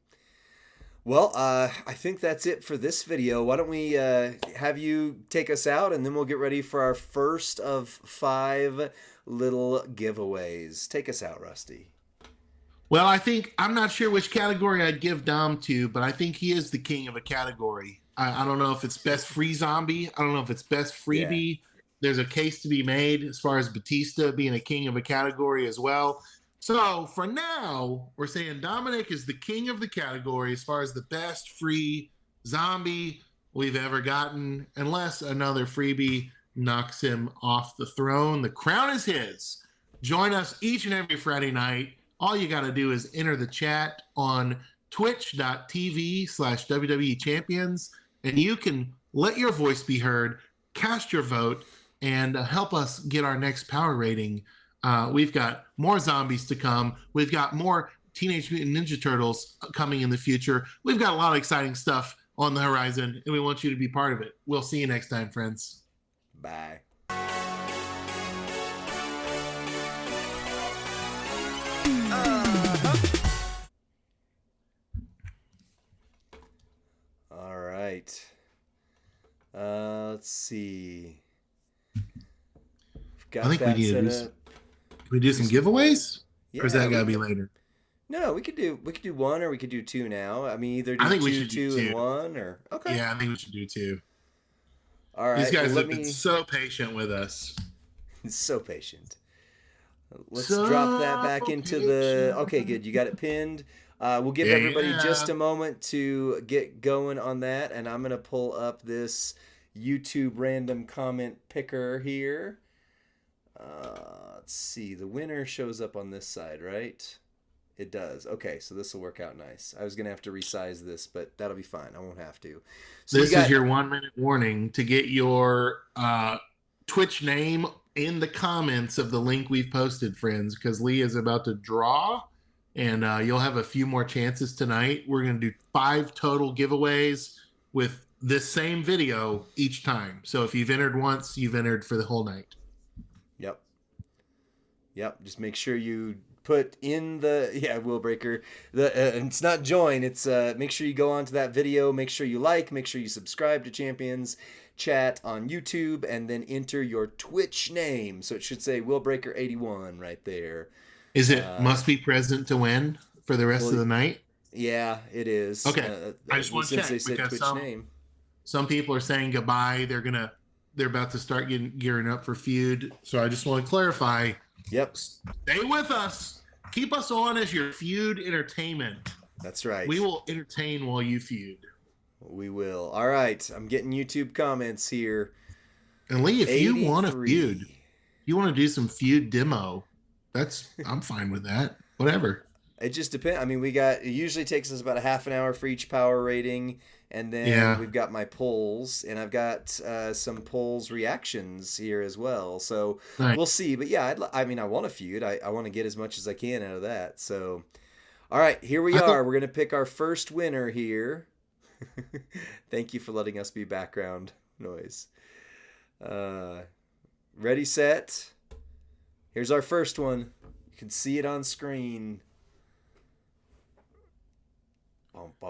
Well, I think that's it for this video. Why don't we have you take us out, and then we'll get ready for our first of 5 little giveaways. Take us out, Rusty. Well, I'm not sure which category I'd give Dom to, but I think he is the king of a category. I don't know if it's best free zombie. I don't know if it's best freebie. Yeah. There's a case to be made as far as Batista being a king of a category as well. So for now, we're saying Dominik is the king of the category as far as the best free zombie we've ever gotten, unless another freebie knocks him off the throne. The crown is his. Join us each and every Friday night. All you got to do is enter the chat on twitch.tv/WWE Champions, and you can let your voice be heard, cast your vote, and help us get our next power rating. We've got more zombies to come. We've got more Teenage Mutant Ninja Turtles coming in the future. We've got a lot of exciting stuff on the horizon, and we want you to be part of it. We'll see you next time, friends. Bye. All right. Let's see. I think we need to do. Can we do some giveaways? Yeah, or is that gotta be later? No, we could do 1 or we could do 2 now. I mean, either do two and 1 or okay. Yeah, I think we should do 2. All right. These guys have been so patient with us. So patient. Let's drop that back into the. Okay, good. You got it pinned. We'll give everybody just a moment to get going on that, and I'm gonna pull up this YouTube random comment picker here. Let's see. The winner shows up on this side, right? It does. Okay, so this will work out nice. I was going to have to resize this, but that'll be fine. I won't have to. So this is your 1-minute warning to get your Twitch name in the comments of the link we've posted, friends, because Lee is about to draw, and you'll have a few more chances tonight. We're going to do 5 total giveaways with this same video each time. So if you've entered once, you've entered for the whole night. Yep. Just make sure you put in the Will Breaker. It's not join. It's make sure you go onto that video. Make sure you like. Make sure you subscribe to Champions Chat on YouTube, and then enter your Twitch name. So it should say Will Breaker 81 right there. Is it must be present to win for the rest of the night? Yeah, it is. Okay. I just want to check because some people are saying goodbye. They're about to start gearing up for feud. So I just want to clarify. Yep. Stay with us. Keep us on as your feud entertainment. That's right. We will entertain while you feud. We will. All right. I'm getting YouTube comments here. And Lee, if you want to feud, you want to do some feud demo, I'm fine with that. Whatever. It just depends. I mean, it usually takes us about a half an hour for each power rating. And then we've got my polls, and I've got some polls reactions here as well. So We'll see. But yeah, I want to feud. I want to get as much as I can out of that. So, all right, here we are. We're going to pick our first winner here. Thank you for letting us be background noise. Ready, set. Here's our first one. You can see it on screen.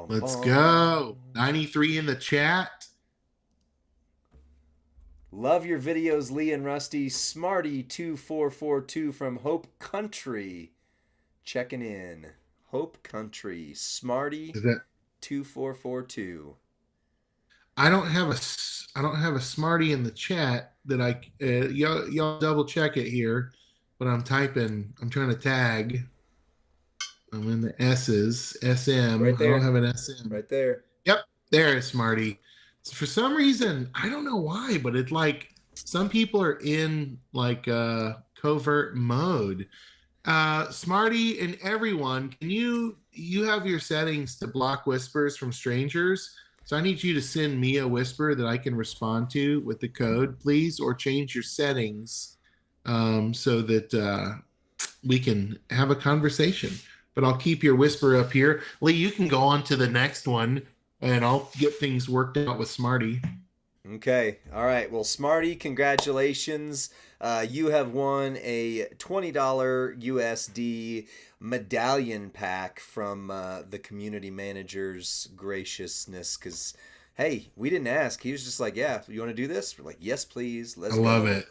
Let's go. 93 in the chat. Love your videos, Lee and Rusty. Smarty2442 from Hope Country. Checking in. Hope Country. Smarty2442. I don't have a smarty in the chat that y'all double check it here, but I'm trying to tag. I'm in the S's, SM. Right there. I don't have an SM. Right there. Yep, there is Smarty. So for some reason, I don't know why, but it's like some people are in like covert mode. Smarty and everyone, can you have your settings to block whispers from strangers? So I need you to send me a whisper that I can respond to with the code, please, or change your settings so that we can have a conversation. But I'll keep your whisper up here. Lee, you can go on to the next one, and I'll get things worked out with Smarty. Okay. All right. Well, Smarty, congratulations. You have won a $20 USD medallion pack from the community manager's graciousness. Because, hey, we didn't ask. He was just like, yeah, you want to do this? We're like, yes, please. Let's go. I love it.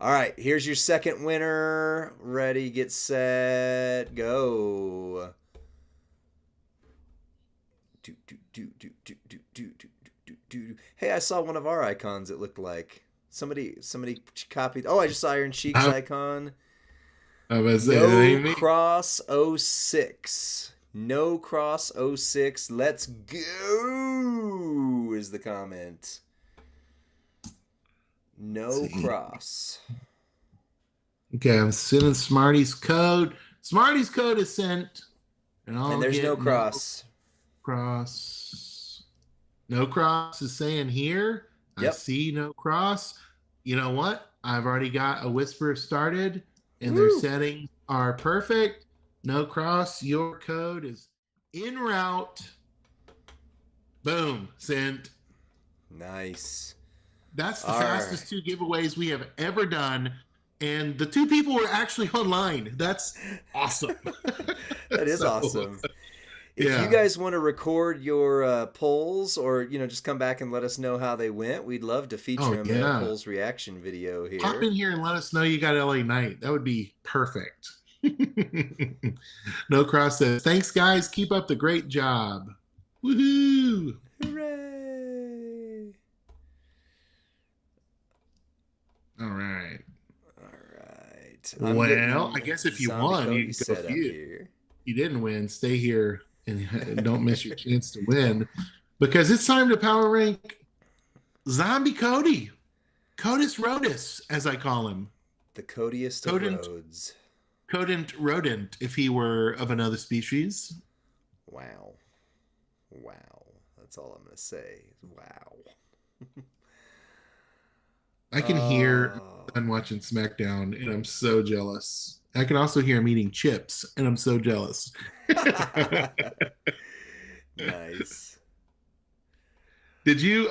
All right. Here's your second winner. Ready, get set, go. Hey, I saw one of our icons. It looked like somebody copied. Oh, I just saw Iron Sheik's icon. No Cross 06. No Cross 06. Let's go is the comment. No Cross. Okay, I'm sending Smarty's code. Smarty's code is sent. And there's no Cross. No Cross is saying here. Yep. I see no Cross. You know what? I've already got a whisper started, and their settings are perfect. No Cross, your code is en route. Boom, sent. Nice. That's the fastest 2 giveaways we have ever done. And the 2 people were actually online. That's awesome. That is awesome. If you guys want to record your polls or, just come back and let us know how they went, we'd love to feature them in a polls reaction video here. Pop in here and let us know you got LA Knight. That would be perfect. No Cross says, thanks, guys. Keep up the great job. Woohoo! Hooray! All right. I'm well, I guess if you won, you can go feud. You didn't win, stay here and don't miss your chance to win, because it's time to power rank Zombie Cody. Codus Rodus, as I call him. The Codiest of roads. Codent rodent, if he were of another species. Wow. That's all I'm going to say. Wow. I can hear I'm watching SmackDown, and I'm so jealous. I can also hear him eating chips, and I'm so jealous. Nice. Did you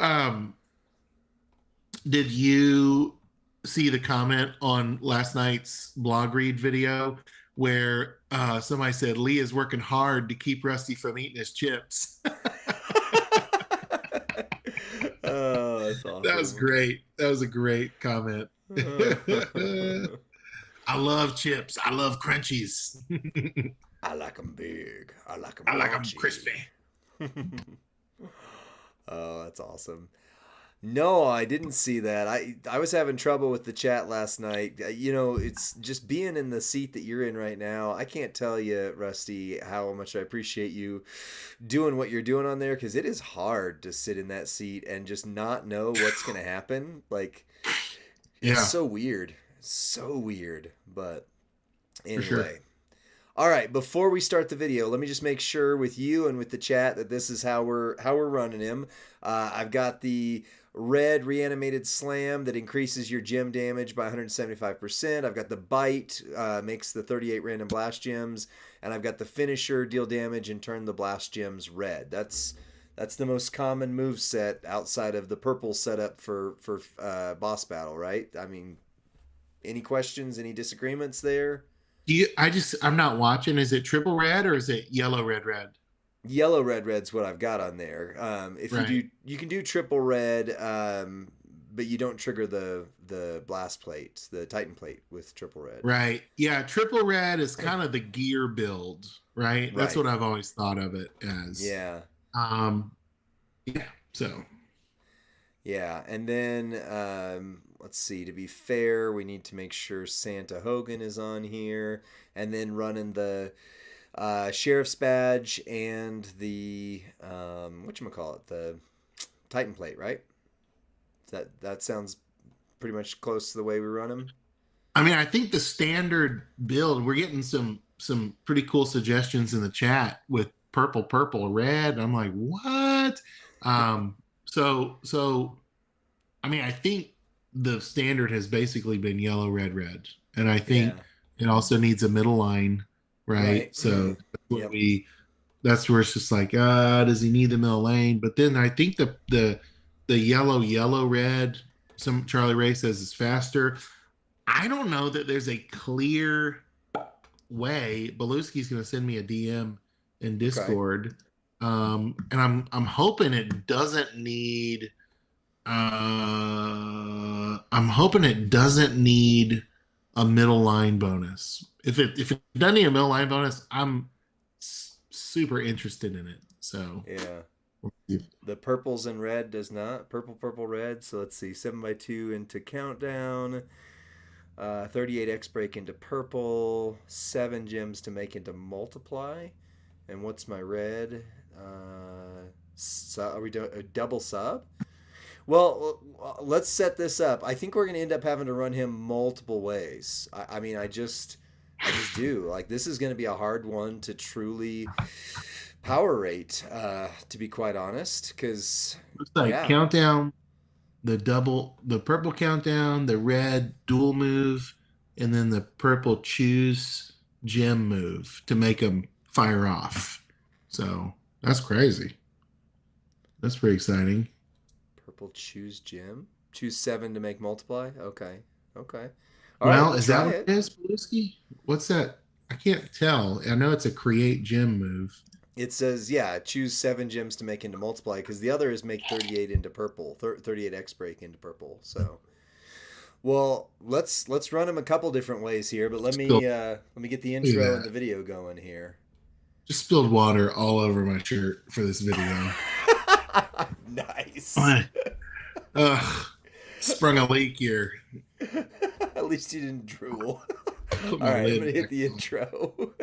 see the comment on last night's blog read video where somebody said Lee is working hard to keep Rusty from eating his chips? Oh, that's awesome. That was great. That was a great comment. I love chips. I love crunchies. I like them big. I like them crispy. Oh, that's awesome. No, I didn't see that. I was having trouble with the chat last night. It's just being in the seat that you're in right now. I can't tell you, Rusty, how much I appreciate you doing what you're doing on there, because it is hard to sit in that seat and just not know what's going to happen. Like, it's so weird. So weird. But anyway. For sure. All right, before we start the video, let me just make sure with you and with the chat that this is how we're running him. I've got the red reanimated slam that increases your gem damage by 175%. I've got the bite, makes the 38 random blast gems, and I've got the finisher, deal damage and turn the blast gems red. That's the most common move set outside of the purple setup for boss battle, right? I mean, any questions, any disagreements there? I'm not watching. Is it triple red or is it yellow red? Yellow red red's what I've got on there. If you can do triple red, but you don't trigger the blast plate, the Titan plate with triple red. Right. Yeah. Triple red is kind of the gear build, right? That's Right. what I've always thought of it as. Yeah. Yeah. So. Yeah, and then let's see. To be fair, we need to make sure Santa Hogan is on here, and then running the sheriff's badge and the whatchamacallit, the Titan plate, right? That sounds pretty much close to the way we run them. I mean, I think the standard build. We're getting some pretty cool suggestions in the chat with purple, red. I'm like, what? So I mean, I think the standard has basically been yellow, red, and I think it also needs a middle line, right? So that's where it's just like, does he need the middle lane? But then I think the yellow, red, some Charlie Ray says is faster. I don't know that there's a clear way. Beluski's going to send me a DM in Discord, and I'm hoping it doesn't need. I'm hoping it doesn't need a middle line bonus. If it doesn't need a middle line bonus, I'm super interested in it. So the purples and red does not. Purple, red. So let's see. 7x2 into countdown. 38 X break into purple. 7 gems to make into multiply. And what's my red? Are we doing a double sub? Well, let's set this up. I think we're going to end up having to run him multiple ways. I mean, I just do. Like, this is going to be a hard one to truly power rate, to be quite honest. Because looks like countdown, the purple countdown, the red dual move, and then the purple choose gem move to make them fire off. So that's crazy. That's pretty exciting. Choose gem. Choose 7 to make multiply. Okay. All well, is that what it is, Beluski? What's that? I can't tell. I know it's a create gem move. It says, choose 7 gems to make into multiply, because the other is make 38 into purple. 38 X break into purple. So, well, let's run them a couple different ways here, but let me get the intro and the video going here. Just spilled water all over my shirt for this video. Nice. Sprung a leak here. At least you didn't drool. All right, I'm going to hit the intro.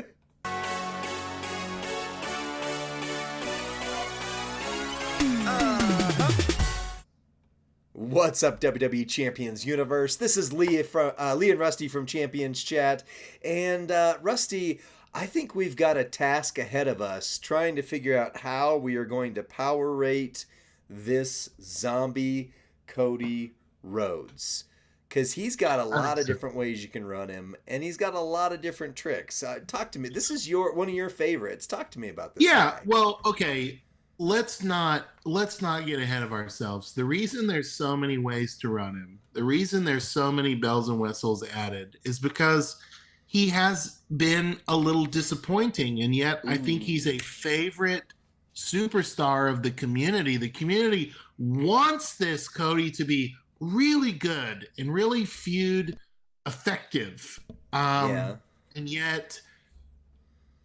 What's up, WWE Champions Universe? This is Lee and Rusty from Champions Chat. And Rusty, I think we've got a task ahead of us trying to figure out how we are going to power rate this zombie Cody Rhodes. Because he's got a lot of different ways you can run him, and he's got a lot of different tricks. Talk to me. This is one of your favorites. Talk to me about this guy. Well, okay. Let's not get ahead of ourselves. The reason there's so many ways to run him, the reason there's so many bells and whistles added, is because he has been a little disappointing, and yet I think he's a favorite superstar of the community. The community wants this Cody to be really good and really feud effective. And yet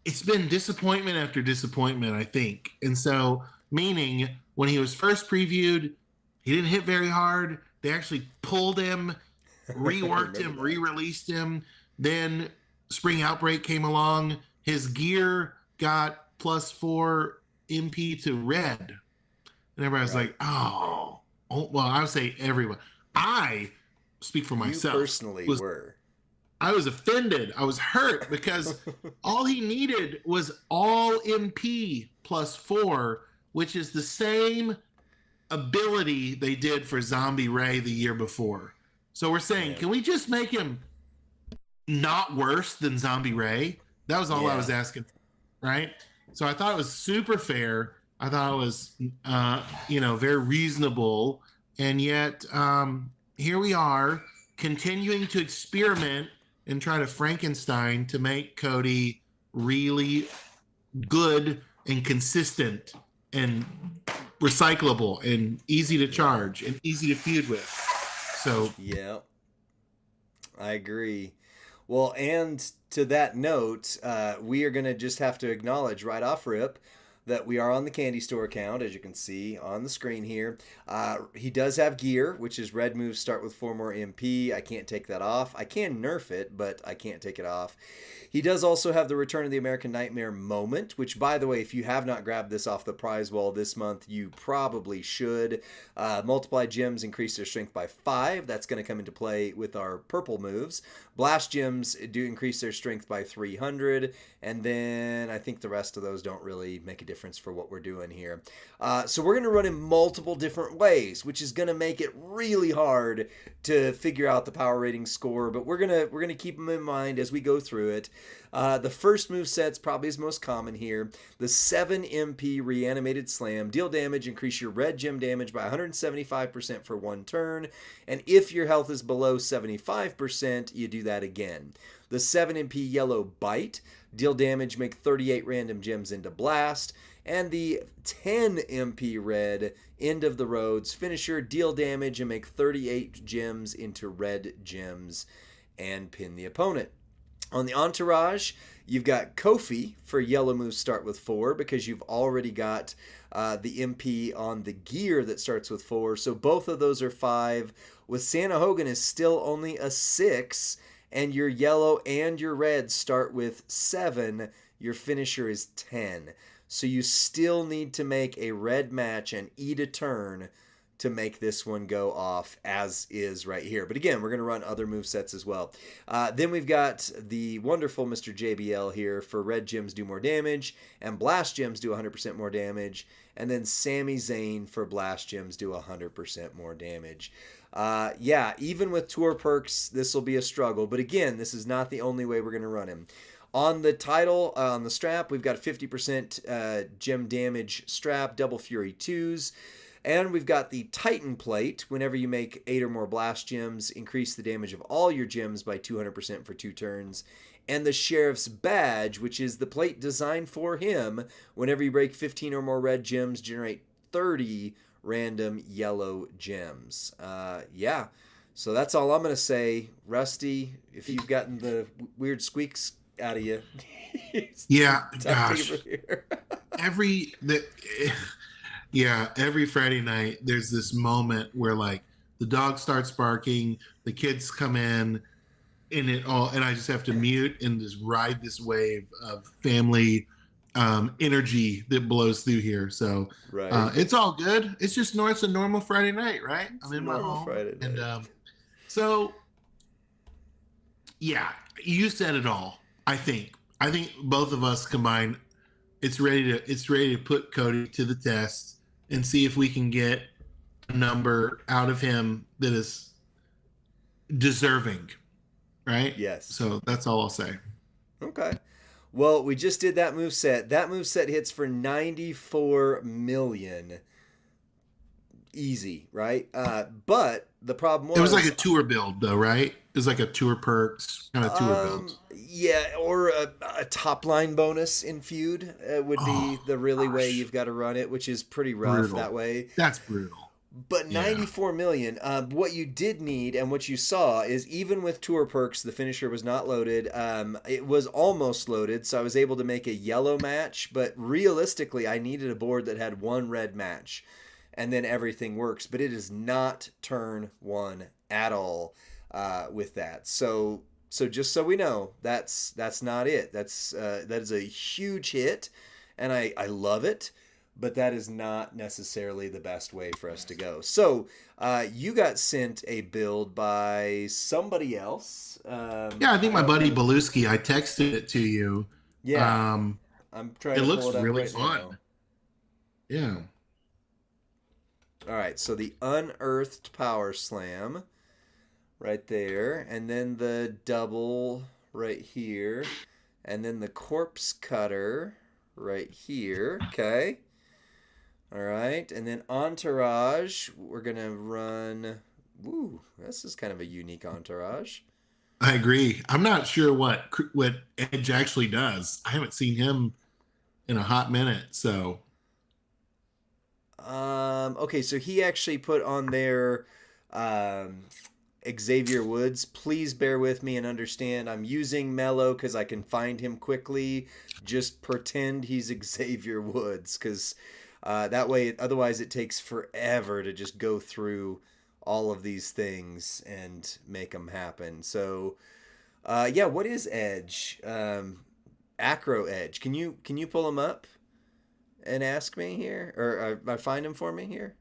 it's been disappointment after disappointment, I think. And so, meaning when he was first previewed, he didn't hit very hard. They actually pulled him, reworked him, re-released him. Then Spring Outbreak came along. His gear got +4 MP to red. And everybody's like, oh, well, I would say everyone. I speak for myself. You personally were. I was offended. I was hurt because all he needed was all MP +4, which is the same ability they did for Zombie Ray the year before. So we're saying, can we just make him not worse than Zombie Ray? That was all I was asking for, right? So I thought it was super fair. I thought it was, very reasonable. And yet here we are continuing to experiment and try to Frankenstein to make Cody really good and consistent and recyclable and easy to charge and easy to feud with. So Yeah, I agree. Well, and to that note, we are going to just have to acknowledge right off rip that we are on the candy store account, as you can see on the screen here. He does have gear, which is red moves start with 4 more MP. I can't take that off. I can nerf it, but I can't take it off. He does also have the Return of the American Nightmare moment, which, by the way, if you have not grabbed this off the prize wall this month, you probably should. Multiply gems increase their strength by 5. That's going to come into play with our purple moves. Blast gems do increase their strength by 300, and then I think the rest of those don't really make a difference for what we're doing here. So we're going to run in multiple different ways, which is going to make it really hard to figure out the power rating score, but we're gonna keep them in mind as we go through it. The first moveset's probably is most common here. The 7 MP Reanimated Slam. Deal damage, increase your red gem damage by 175% for 1 turn. And if your health is below 75%, you do that again. The 7 MP Yellow Bite. Deal damage, make 38 random gems into blast. And the 10 MP Red End of the Roads finisher. Deal damage and make 38 gems into red gems and pin the opponent. On the Entourage, you've got Kofi for yellow moves start with 4 because you've already got the MP on the gear that starts with 4. So both of those are 5. With Santa Hogan is still only a 6, and your yellow and your red start with 7. Your finisher is 10. So you still need to make a red match and eat a turn to make this one go off as is right here. But again, we're going to run other movesets as well. Then we've got the wonderful Mr. JBL here for red gems do more damage and blast gems do 100% more damage. And then Sami Zayn for blast gems do 100% more damage. Yeah, even with tour perks, this will be a struggle. But again, this is not the only way we're going to run him. On the title, on the strap, we've got a 50% gem damage strap, double fury 2s. And we've got the Titan plate. Whenever you make 8 or more blast gems, increase the damage of all your gems by 200% for 2 turns. And the Sheriff's badge, which is the plate designed for him. Whenever you break 15 or more red gems, generate 30 random yellow gems. Yeah, so that's all I'm going to say. Rusty, if you've gotten the weird squeaks out of you. Yeah, gosh. Every Friday night there's this moment where like the dog starts barking, the kids come in, and I just have to mute and just ride this wave of family energy that blows through here. So right. It's all good. It's just it's a normal Friday night, right? I'm in my home, and so yeah, you said it all. I think both of us combined, it's ready to put Cody to the test and see if we can get a number out of him that is deserving, right? Yes. So that's all I'll say. Okay. Well, we just did that moveset. That moveset hits for 94 million. Easy, right? But the problem was... It was like a tour build, though, right? It was like a tour perks kind of tour build. Yeah, or a top line bonus in feud would be the really way you've got to run it, which is pretty rough that way. That's brutal. But 94 million, what you did need and what you saw is even with tour perks, the finisher was not loaded. It was almost loaded, so I was able to make a yellow match. But realistically, I needed a board that had 1 red match, and then everything works. But it is not turn 1 at all with that. So just so we know, that's not it. That is a huge hit, and I love it. But that is not necessarily the best way for us to go. So you got sent a build by somebody else. I think my buddy Beluski. I texted it to you. Yeah, I'm trying. It to looks pull it up really right fun. now. Yeah. All right, so the Unearthed Power Slam, right there, and then the double right here, and then the Corpse Cutter right here. Okay. All right, and then Entourage, we're going to run... Woo, this is kind of a unique Entourage. I agree. I'm not sure what Edge actually does. I haven't seen him in a hot minute, so... Okay, so he actually put on there Xavier Woods. Please bear with me and understand. I'm using Mello because I can find him quickly. Just pretend he's Xavier Woods, because that way, otherwise, it takes forever to just go through all of these things and make them happen. So, yeah, what is Edge? Acro Edge. Can you pull him up and ask me here, or find him for me here?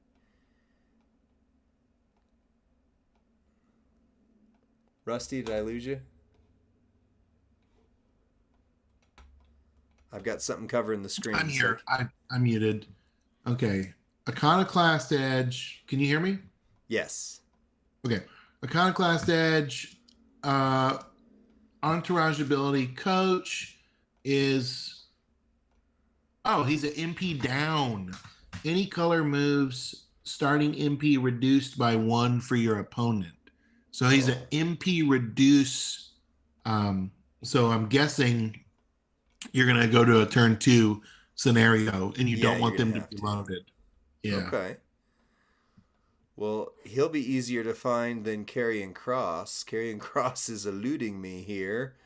Rusty, did I lose you? I've got something covering the screen. I'm here. I'm muted. Okay. Iconoclast Edge. Can you hear me? Yes. Okay. Iconoclast Edge. Entourage ability coach is. Oh, he's an MP down. Any color moves starting MP reduced by 1 for your opponent. So he's an MP reduce. So I'm guessing you're going to go to a turn 2 scenario and you don't want them to be loaded. Yeah. Okay. Well, he'll be easier to find than Karrion Kross. Karrion Kross is eluding me here.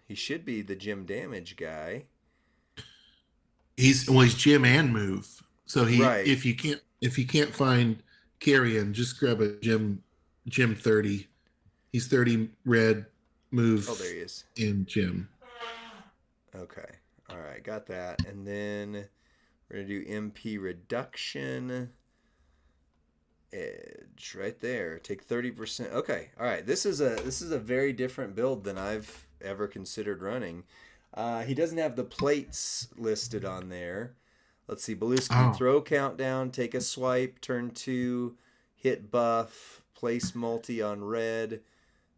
He should be the Jim Damage guy. He's Jim and move. So if you can't find Karrion, just grab a Jim 30. He's 30 red move. Oh, there he is. In Jim. Okay. All right, got that. And then we're gonna do MP reduction. Edge right there. Take 30%. Okay. All right. This is a very different build than I've ever considered running. He doesn't have the plates listed on there. Let's see. Beluski, throw countdown, take a swipe, turn 2, hit buff, place multi on red,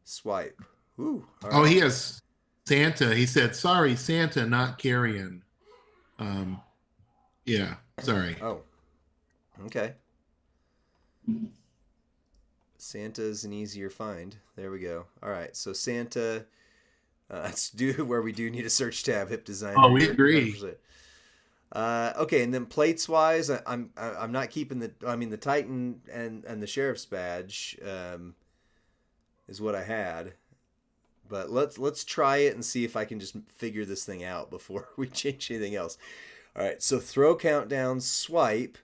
swipe. Ooh. All right. Oh, he has Santa. He said, sorry, Santa, not Karrion. Yeah, sorry. Oh, okay. Santa's an easier find. There we go. All right, so Santa, let's do where we do need a search tab. Hip designer. Oh, we agree. Okay, and then plates wise, I'm not keeping the. I mean, the Titan and the Sheriff's badge is what I had, but let's try it and see if I can just figure this thing out before we change anything else. All right, so throw countdown, swipe.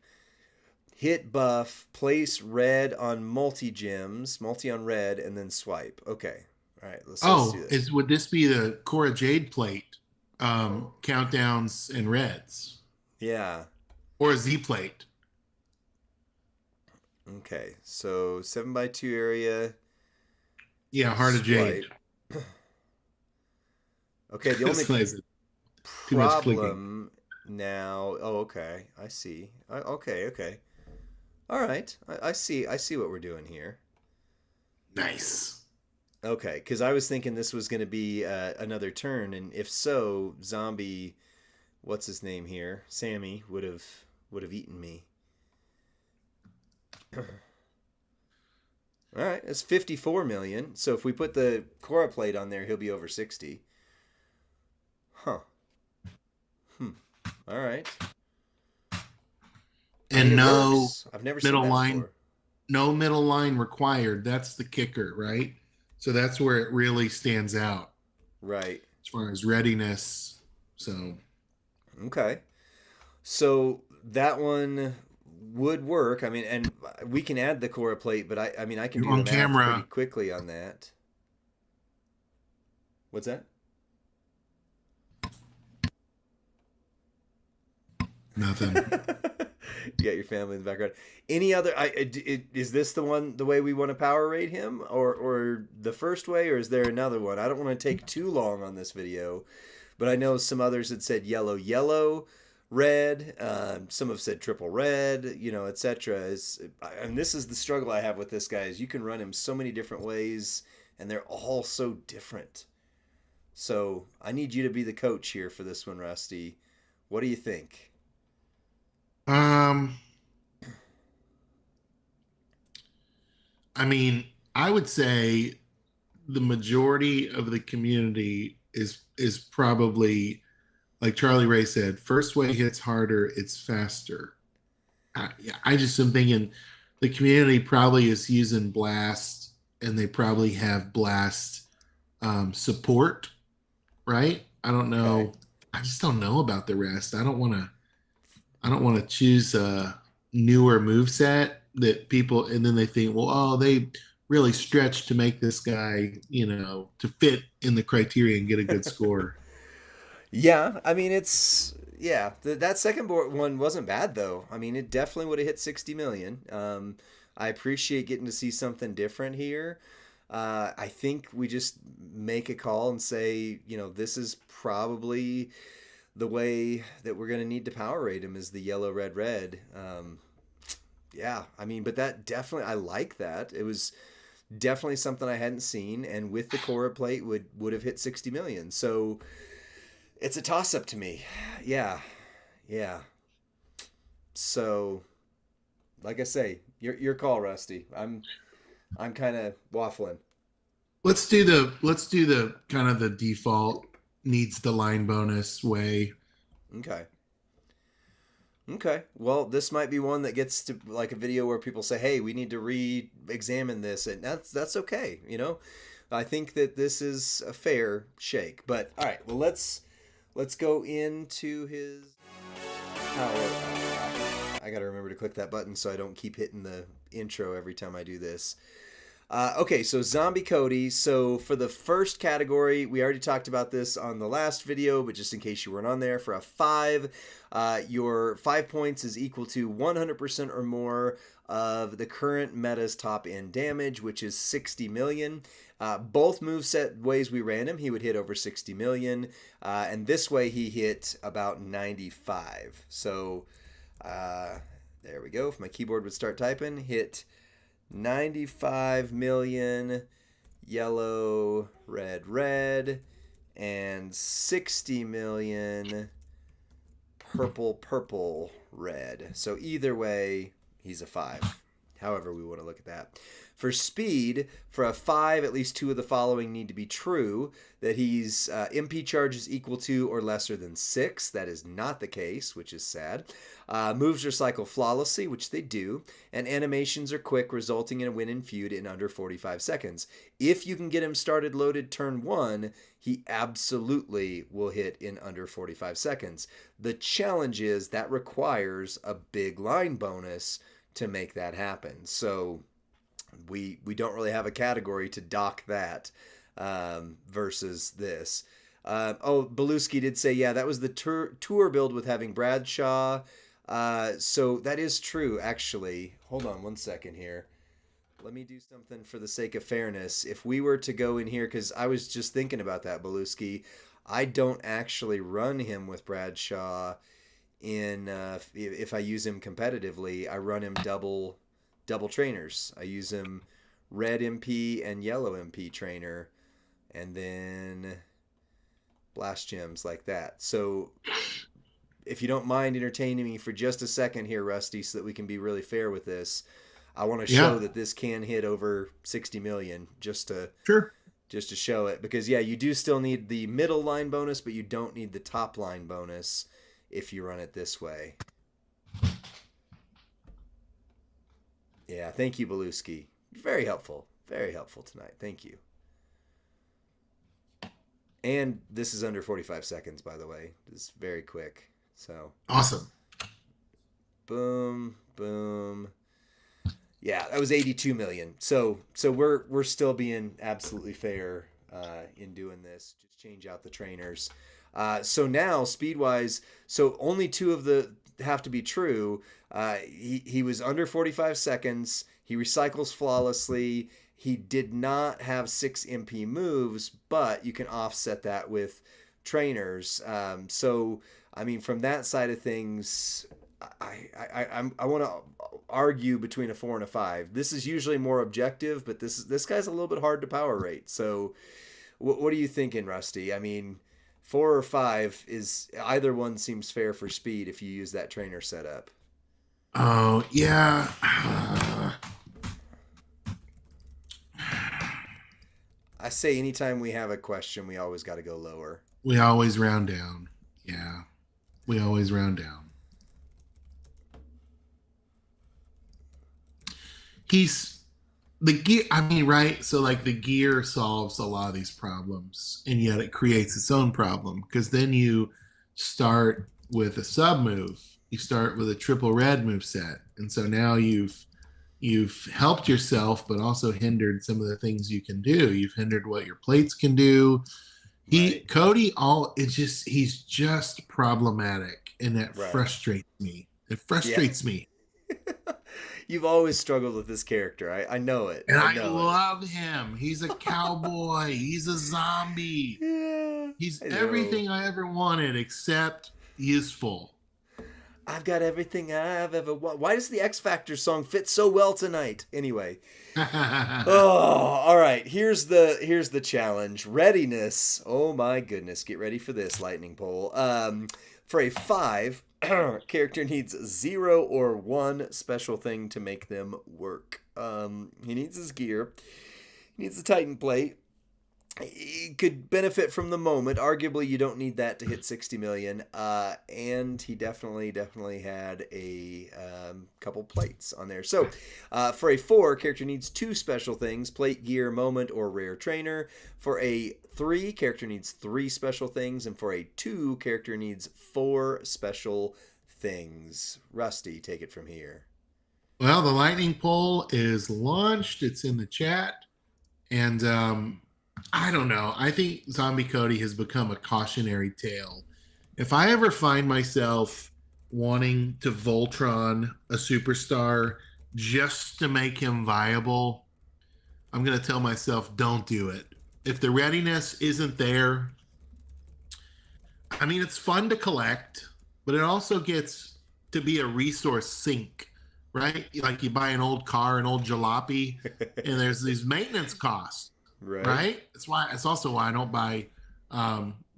Hit buff, place red on multi on red, and then swipe. Okay. All right. Let's do this. Would this be the Cora Jade plate? Countdowns and reds. Yeah. Or a Z plate. Okay. So 7x2 area. Yeah, Heart of Jade. Okay. The only problem now. Oh, okay. I see. Okay. All right, I see what we're doing here. Nice. Okay, because I was thinking this was going to be another turn, and if so, zombie, what's his name here, Sammy would have eaten me. All right, it's 54 million. So if we put the Cora plate on there, he'll be over 60. Huh. All right. And no I've never middle seen that line, before. No middle line required. That's the kicker, right? So that's where it really stands out. Right. As far as readiness. So. Okay. So that one would work. I mean, and we can add the Cora plate, but I can do the math pretty quickly on that. What's that? Nothing. You got your family in the background. Any other? Is this the way we want to power rate him, or the first way, or is there another one? I don't want to take too long on this video, but I know some others had said yellow, red. Some have said triple red, etc. And this is the struggle I have with this guy: is you can run him so many different ways, and they're all so different. So I need you to be the coach here for this one, Rusty. What do you think? I mean, I would say the majority of the community is probably, like Charlie Ray said, first way hits harder, it's faster. I just am thinking the community probably is using Blast, and they probably have Blast support, right? I don't Okay. know. I just don't know about the rest. I don't want to. I don't want to choose a newer move set that people, and then they think, well, oh, they really stretched to make this guy, to fit in the criteria and get a good score. Yeah, I mean that second board one wasn't bad though. I mean it definitely would have hit 60 million. I appreciate getting to see something different here. I think we just make a call and say, this is probably the way that we're gonna need to power rate him is the yellow, red, red. Yeah, I mean, but that definitely I like that. It was definitely something I hadn't seen, and with the Cora plate would have hit 60 million. So it's a toss up to me. Yeah. Yeah. So like I say, your call, Rusty. I'm kind of waffling. Let's do the kind of the default needs the line bonus way. Okay. Okay. Well, this might be one that gets to like a video where people say, "Hey, we need to re-examine this," and that's okay. I think that this is a fair shake. But all right, well let's go into his power. I got to remember to click that button so I don't keep hitting the intro every time I do this. Okay, so Zombie Cody. So for the first category, we already talked about this on the last video, but just in case you weren't on there, for a 5, your 5 points is equal to 100% or more of the current meta's top end damage, which is 60 million. Both moveset ways we ran him, he would hit over 60 million, and this way he hit about 95. So there we go. If my keyboard would start typing, hit 95 million yellow, red, red, and 60 million purple, purple, red. So either way, he's a 5. However we want to look at that. For speed, for a 5, at least 2 of the following need to be true. That he's MP charge is equal to or lesser than 6. That is not the case, which is sad. Moves recycle flawlessly, which they do. And animations are quick, resulting in a win in feud in under 45 seconds. If you can get him started loaded turn 1, he absolutely will hit in under 45 seconds. The challenge is that requires a big line bonus to make that happen. So we don't really have a category to dock that versus this. Beluski did say, yeah, that was the tour build with having Bradshaw. So that is true, actually. Hold on one second here. Let me do something for the sake of fairness. If we were to go in here, because I was just thinking about that, Beluski, I don't actually run him with Bradshaw in if I use him competitively. I run him double trainers. I use him red MP and yellow MP trainer, and then blast gems like that. So if you don't mind entertaining me for just a second here, Rusty, so that we can be really fair with this, I want to show that this can hit over 60 million just to show it, because you do still need the middle line bonus, but you don't need the top line bonus if you run it this way. Yeah, thank you, Beluski. Very helpful. Very helpful tonight. Thank you. And this is under 45 seconds, by the way. It's very quick. So awesome. Boom, boom. Yeah, that was 82 million. So we're still being absolutely fair in doing this. Just change out the trainers. So now speed-wise, so only 2 of the have to be true. He was under 45 seconds. He recycles flawlessly. He did not have 6 MP moves, but you can offset that with trainers. So I mean, from that side of things, I want to argue between a 4 and a 5. This is usually more objective, but this guy's a little bit hard to power rate. So what are you thinking, Rusty? I mean, 4 or 5 is either one seems fair for speed if you use that trainer setup. Oh yeah. I say anytime we have a question, we always got to go lower. We always round down. Yeah, we always round down. he's the gear. I mean, right? So like the gear solves a lot of these problems, and yet it creates its own problem because then you start with a sub move. You start with a triple red move set, and so now you've helped yourself, but also hindered some of the things you can do. You've hindered what your plates can do. Right. Cody, he's just problematic, and that Right. frustrates me. It Yeah. frustrates me. You've always struggled with this character. I know it. And I I know it. love him. He's a cowboy. He's a zombie. Yeah. He's I know. everything I ever wanted except useful. I've got everything I've ever wanted. Why does the X Factor song fit so well tonight? Anyway. Oh, all right. Here's the challenge. Readiness. Oh my goodness. Get ready for this lightning pole. For a 5, character needs 0 or 1 special thing to make them work. He needs his gear. He needs the Titan plate. He could benefit from the moment. Arguably, you don't need that to hit 60 million. And he definitely had a couple plates on there. So, for a 4, character needs 2 special things: plate, gear, moment, or rare trainer. For a 3, character needs 3 special things, and for a 2, character needs 4 special things. Rusty, take it from here. Well, the lightning poll is launched. It's in the chat. And I don't know. I think Zombie Cody has become a cautionary tale. If I ever find myself wanting to Voltron a superstar just to make him viable, I'm going to tell myself, don't do it. If the readiness isn't there, I mean, it's fun to collect, but it also gets to be a resource sink, right? Like you buy an old car, an old jalopy, and there's these maintenance costs, Right? right? It's also why I don't buy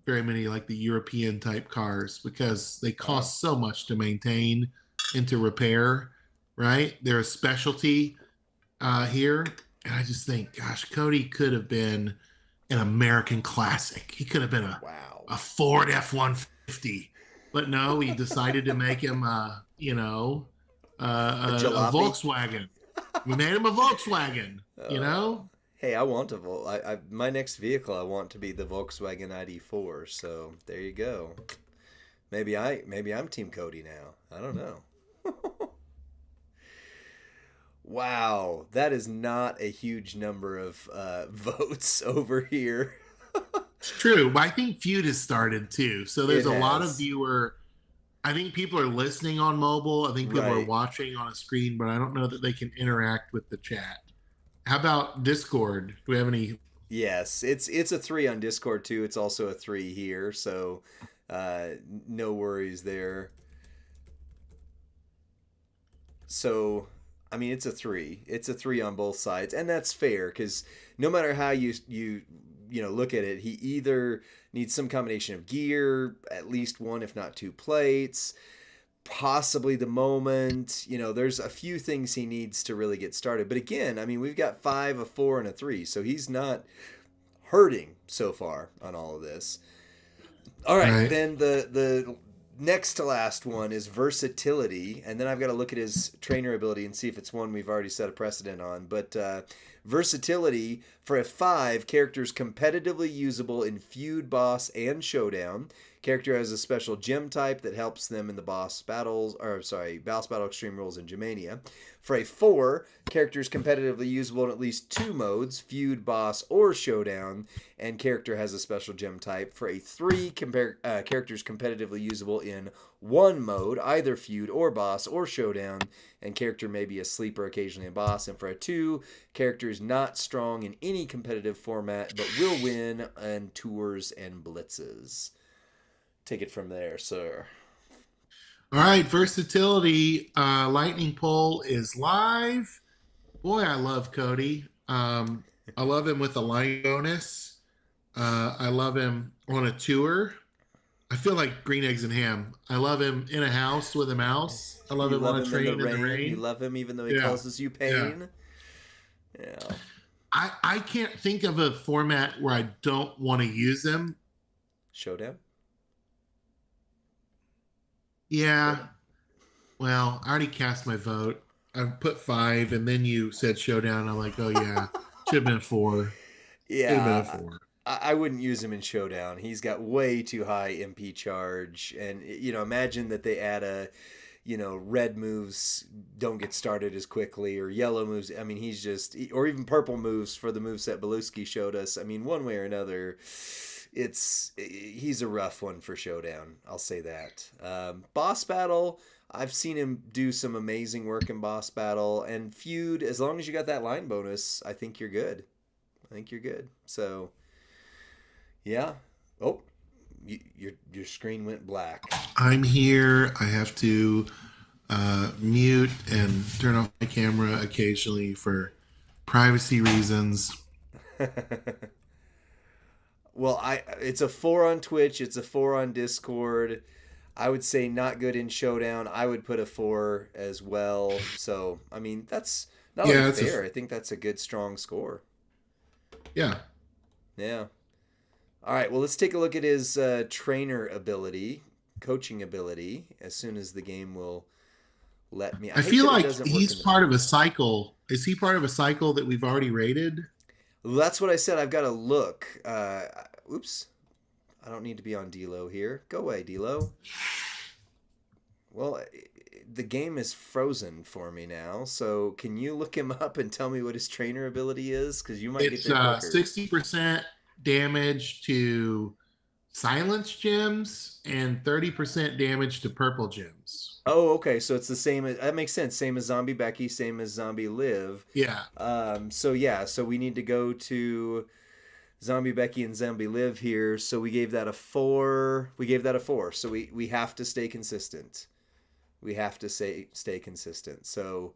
very many like the European type cars because they Uh-huh. cost so much to maintain and to repair, right? They're a specialty here. And I just think, gosh, Cody could have been an American classic. He could have been Wow. a Ford F-150. But no, we decided to make him, A a jalopy? Volkswagen. We made him a Volkswagen, you know? Hey, I want a my next vehicle I want to be the Volkswagen ID4. So there you go. Maybe I'm Team Cody now. I don't know. Wow, that is not a huge number of votes over here. It's true. But I think Feud has started too. So there's It a lot of has. viewer. I think people are listening on mobile. I think people are Right. watching on a screen, but I don't know that they can interact with the chat. How about Discord? Do we have any? Yes, it's a 3 on Discord too. It's also a 3 here, so uh, no worries there. So, I mean, it's a 3. It's a 3 on both sides, and that's fair because no matter how you look at it, he either needs some combination of gear, at least 1 if not 2 plates, possibly the moment. There's a few things he needs to really get started. But again, I mean, we've got 5, a 4, and a 3, so he's not hurting so far on all of this. All right, Right. then the next to last one is versatility, and then I've got to look at his trainer ability and see if it's one we've already set a precedent on. But versatility for a 5, characters competitively usable in feud, boss, and showdown. Character has a special gem type that helps them in the boss battle, extreme rules, and Gemania. For a 4, characters competitively usable in at least 2 modes, feud, boss, or showdown, and character has a special gem type. For a 3, characters competitively usable in 1 mode, either feud or boss or showdown, and character may be a sleeper, occasionally a boss. And for a 2, character is not strong in any competitive format, but will win in tours and blitzes. Take it from there, sir. All right. Versatility. Lightning Pole is live. Boy, I love Cody. I love him with a line bonus. I love him on a tour. I feel like green eggs and ham. I love him in a house with a mouse. I love You him on love a him in the train in the rain. You rain. love him even though he Yeah. causes you Yeah. pain. Yeah. I can't think of a format where I don't want to use him. Showdown? Yeah. Well, I already cast my vote. I put 5, and then you said Showdown. I'm like, oh yeah, should have been 4. Should have been a Yeah, 4. I wouldn't use him in Showdown. He's got way too high MP charge, and imagine that they add a, red moves don't get started as quickly, or yellow moves. I mean, he's just, or even purple moves for the moveset Beluski showed us. I mean, one way or another, he's a rough one for Showdown. I'll say that. Boss Battle, I've seen him do some amazing work in Boss Battle, and Feud. As long as you got that line bonus, I think you're good. So, yeah. Oh, your screen went black. I'm here. I have to mute and turn off my camera occasionally for privacy reasons. Well, it's a 4 on Twitch. It's a 4 on Discord. I would say not good in Showdown. I would put a 4 as well. So, I mean, that's not only fair. I think that's a good, strong score. Yeah. Yeah. All right. Well, let's take a look at his trainer ability, coaching ability, as soon as the game will let me. I feel like he's part of a cycle. Is he part of a cycle that we've already rated? Well, that's what I said. I've got to look. Oops. I don't need to be on D-Lo here. Go away, D-Lo. Well, the game is frozen for me now. So can you look him up and tell me what his trainer ability is? Because you might get there quicker. 60% damage to silence gems and 30% damage to purple gems. Oh, okay. So it's the same. That makes sense. Same as Zombie Becky, same as Zombie Liv. Yeah. So we need to go to Zombie Becky and Zombie Liv here. So we gave that a 4. So we have to stay consistent. Stay consistent. So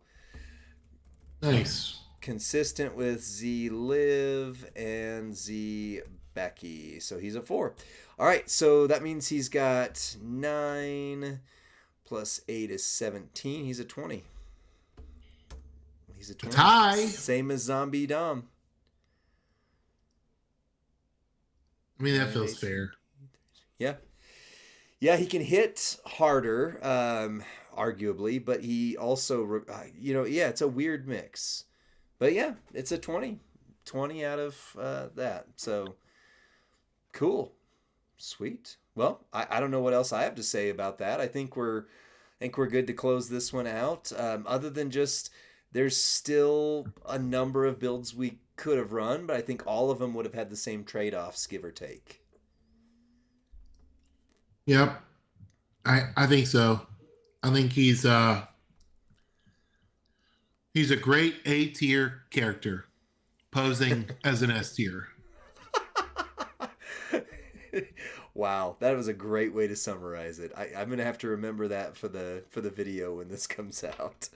nice. Consistent with Z Liv and Z Becky. So he's a 4. All right. So that means he's got 9 plus 8 is 17. He's a 20. He's a 20. A tie. Same as Zombie Dom. I mean, that feels fair. Yeah. Yeah, he can hit harder, arguably, but he also, it's a weird mix. But yeah, it's a 20. 20 out of that. So, cool. Sweet. Well, I don't know what else I have to say about that. I think we're good to close this one out. Other than just, there's still a number of builds we could have run, but I think all of them would have had the same trade-offs, give or take. Yep. I think so. I think he's a great A-tier character posing as an S-tier. Wow, that was a great way to summarize it. I'm gonna have to remember that for the video when this comes out.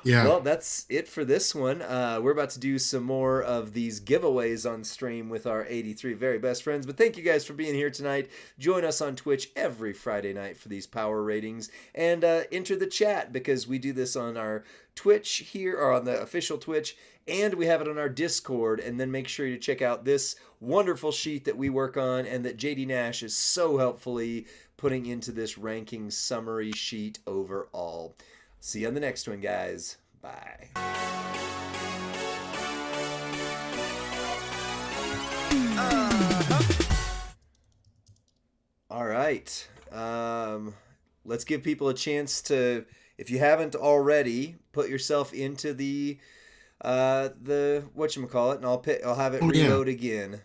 Yeah. Well, that's it for this one. We're about to do some more of these giveaways on stream with our 83 very best friends. But thank you guys for being here tonight. Join us on Twitch every Friday night for these power ratings. And enter the chat, because we do this on our Twitch here, or on the official Twitch, and we have it on our Discord. And then make sure to check out this wonderful sheet that we work on and that JD Nash is so helpfully putting into this ranking summary sheet overall. See you on the next one, guys. Bye. All right. Let's give people a chance to, if you haven't already, put yourself into the whatchamacallit, and I'll have it reload again.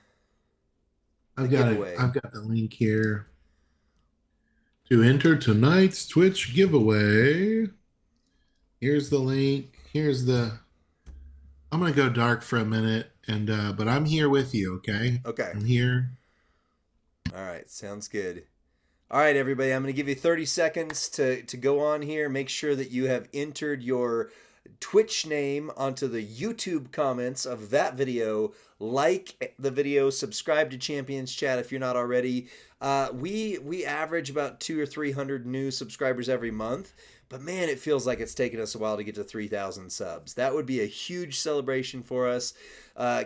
I've got the link here to enter tonight's Twitch giveaway. Here's the link. I'm going to go dark for a minute, but I'm here with you, okay? Okay. I'm here. All right. Sounds good. All right, everybody. I'm going to give you 30 seconds to go on here. Make sure that you have entered your Twitch name onto the YouTube comments of that video. Like the video. Subscribe to Champions Chat if you're not already. We average about 200 or 300 new subscribers every month. But man, it feels like it's taken us a while to get to 3,000 subs. That would be a huge celebration for us.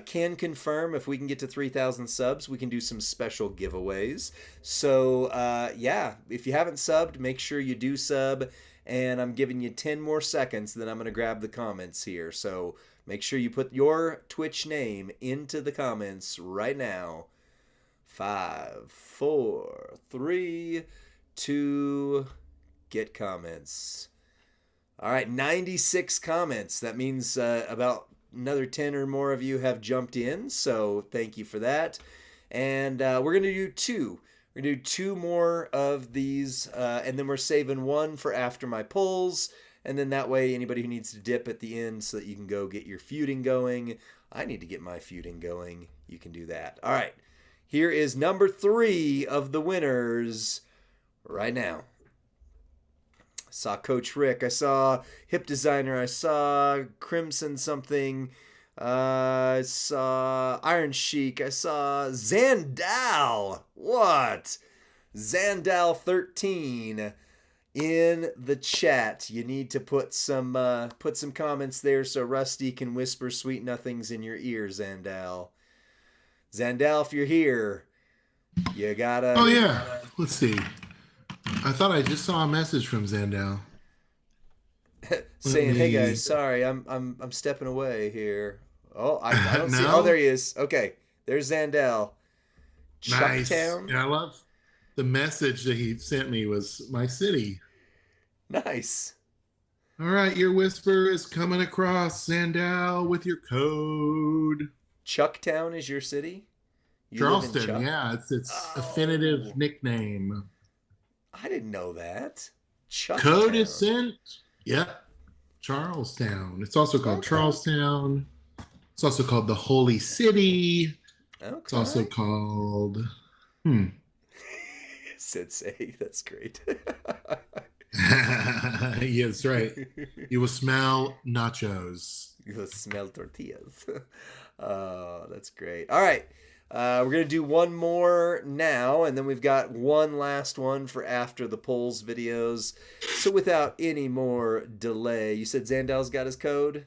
Can confirm if we can get to 3,000 subs, we can do some special giveaways. So yeah, if you haven't subbed, make sure you do sub. and I'm giving you 10 more seconds, then I'm going to grab the comments here. So make sure you put your Twitch name into the comments right now. 5, 4, 3, 2, get comments. All right, 96 comments. That means about another 10 or more of you have jumped in, so thank you for that. And we're going to do 2. We're going to do 2 more of these, and then we're saving 1 for after my polls. And then that way, anybody who needs to dip at the end so that you can go get your feuding going. I need to get my feuding going. You can do that. All right. Here is number 3 of the winners right now. I saw Coach Rick. I saw Hip Designer. I saw Crimson something. I saw Iron Sheik. I saw Zandal. What? Zandal 13 in the chat. You need to put some comments there so Rusty can whisper sweet nothings in your ear, Zandal. Zandal, if you're here, you gotta... Oh, yeah. Let's see. I thought I just saw a message from Zandal. saying, "Hey guys, sorry, I'm stepping away here." Oh, I don't see. Oh, there he is. Okay, there's Zandal. Nice. Chucktown. Yeah, I love the message that he sent me was my city. Nice. All right, your whisper is coming across, Zandal, with your code. Chucktown is your city? Charleston, yeah, it's affinitive nickname. I didn't know that. Code is sent. Yep. Charlestown. It's also called Charlestown. It's also called the Holy City. Okay. It's also called Sensei, that's great. Yeah, that's right. You will smell nachos. You will smell tortillas. Oh, that's great. All right. We're going to do one more now, and then we've got one last one for after the polls videos. So without any more delay, you said Zandal's got his code?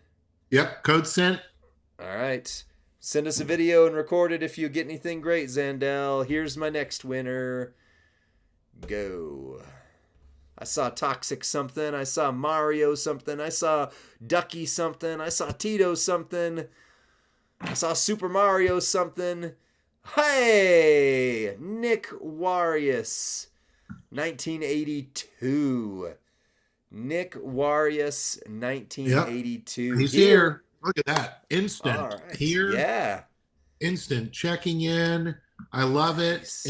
Yep, code sent. All right. Send us a video and record it if you get anything great, Zandal. Here's my next winner. Go. I saw Toxic something. I saw Mario something. I saw Ducky something. I saw Tito something. I saw Super Mario something. Hey! Nick Warius. 1982. Nick Warius, 1982. Yep. He's here. Look at that. Instant. All right. Here. Yeah. Instant checking in. I love it. Nice.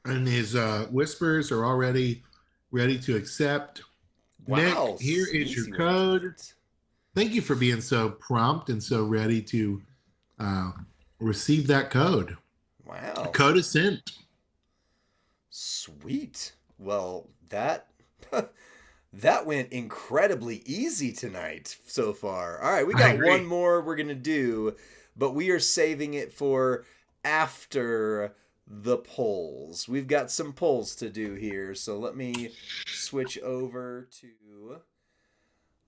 And his whispers are already ready to accept. Wow. Nick, here is your code. Thank you for being so prompt and so ready to receive that code. Wow. The code is sent. Sweet. Well, that that went incredibly easy tonight so far. All right, we got one more we're going to do, but we are saving it for after the polls. We've got some polls to do here, so let me switch over to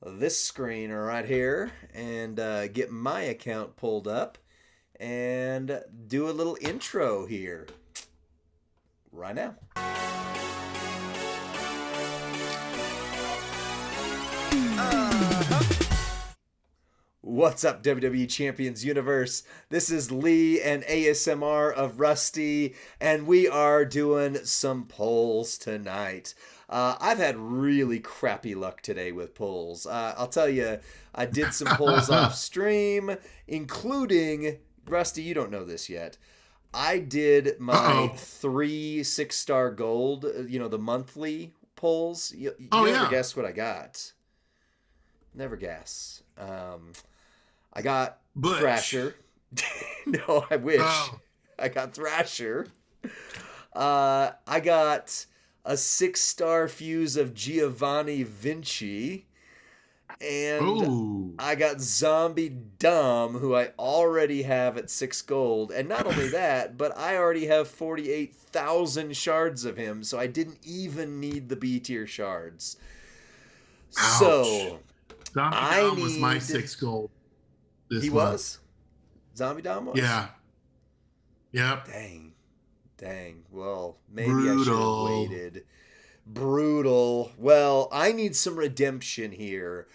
this screen right here and get my account pulled up and do a little intro here right now. What's up, WWE Champions Universe? This is Lee and ASMR of Rusty, and we are doing some polls tonight. I've had really crappy luck today with polls. I'll tell you, I did some polls off stream, including, Rusty, you don't know this yet. I did my 3 6-star gold, the monthly polls. You never guess what I got. Never guess. I got Butch. Thrasher. No, I wish. Oh. I got Thrasher. I got a 6-star fuse of Giovanni Vinci. And I got Zombie Dom, who I already have at 6 gold. And not only that, but I already have 48,000 shards of him, so I didn't even need the B tier shards. Ouch. So Zombie Dom was my 6 gold. He was? Zombie Dom was? Yeah. Yep. Dang. Well, maybe I should have waited. Brutal. Well, I need some redemption here.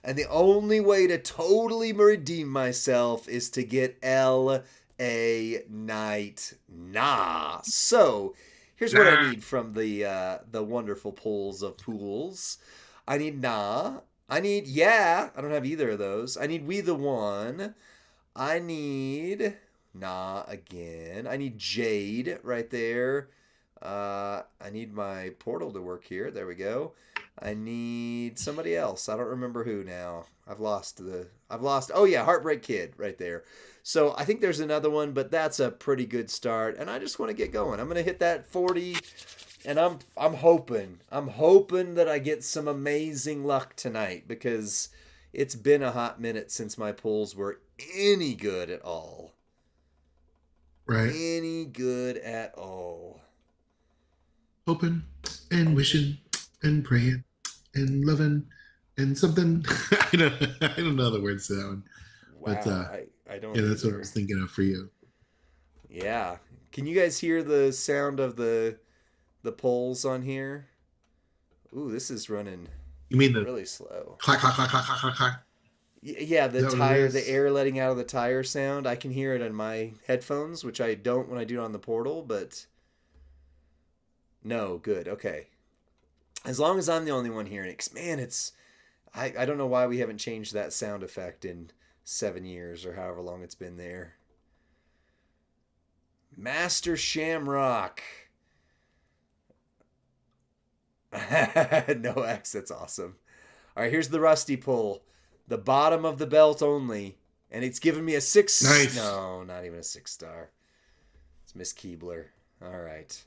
And the only way to totally redeem myself is to get L.A. Knight. Nah. So, here's what I need from the wonderful pools of pools. I need Nah. I need Yeah. I don't have either of those. I need We the One. I need Nah again. I need Jade right there. I need my portal to work here. There we go. I need somebody else. I don't remember who now. I've lost. Oh yeah, Heartbreak Kid right there. So I think there's another one, but that's a pretty good start. And I just want to get going. I'm gonna hit that 40, and I'm hoping that I get some amazing luck tonight, because it's been a hot minute since my pulls were any good at all. Right. Any good at all. Hoping and wishing and praying and loving and something. I don't know the words to that one. Wow, but I don't. Yeah, that's what I was thinking of for you. Yeah, can you guys hear the sound of the poles on here? Ooh, this is running. You mean the really slow? Clack clack clack clack clack clack. Yeah, the tire, the air letting out of the tire sound. I can hear it on my headphones, which I don't when I do it on the portal, but. No, good. Okay. As long as I'm the only one hearing it. Man, I don't know why we haven't changed that sound effect in 7 years or however long it's been there. Master Shamrock. No X, that's awesome. All right, here's the Rusty pull. The bottom of the belt only. And it's giving me a 6. Nice. No, not even a 6-star. It's Miss Keebler. All right.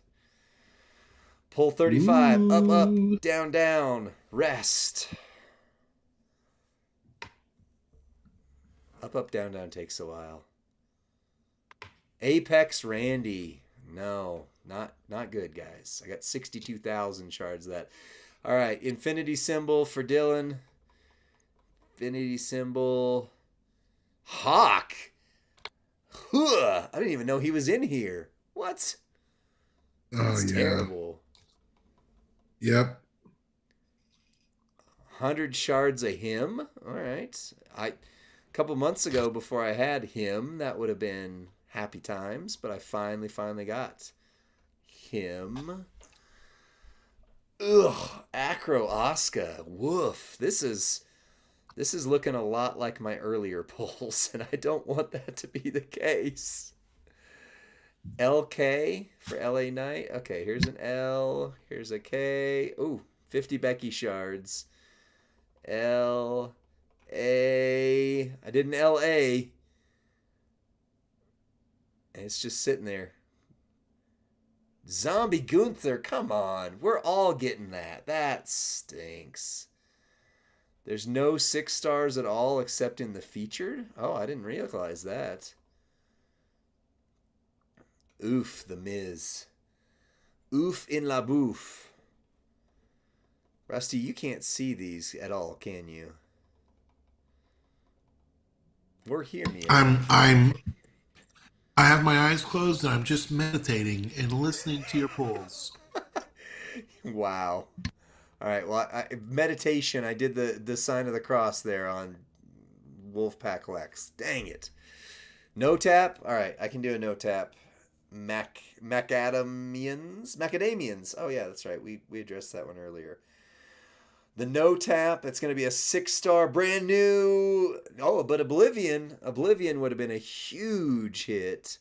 Pull 35. Ooh. Up, down, down. Rest. Up, down, down takes a while. Apex Randy. No, not good, guys. I got 62,000 shards of that. All right, infinity symbol for Dylan. Infinity symbol. Hawk. Huh. I didn't even know he was in here. What? That's terrible. Yep. 100 shards of him. All right. A couple months ago, before I had him, that would have been happy times, but I finally got him. Ugh. Acro Oscar. Woof. This is looking a lot like my earlier pulls, and I don't want that to be the case. LK for LA Knight. Okay, here's an L. Here's a K. Ooh, 50 Becky shards. L. A. I did an LA. And it's just sitting there. Zombie Gunther, come on. We're all getting that. That stinks. There's no 6 stars at all except in the featured? Oh, I didn't realize that. Oof, The Miz. Oof in la bouffe. Rusty, you can't see these at all, can you? Or hear me. I have my eyes closed and I'm just meditating and listening to your pulls. Wow. All right, well, meditation, I did the sign of the cross there on Wolfpack Lex. Dang it. No tap? All right, I can do a no tap. Macadamians. Oh yeah, that's right. We addressed that one earlier. The no tap. It's going to be a 6-star, brand new. Oh, but Oblivion would have been a huge hit.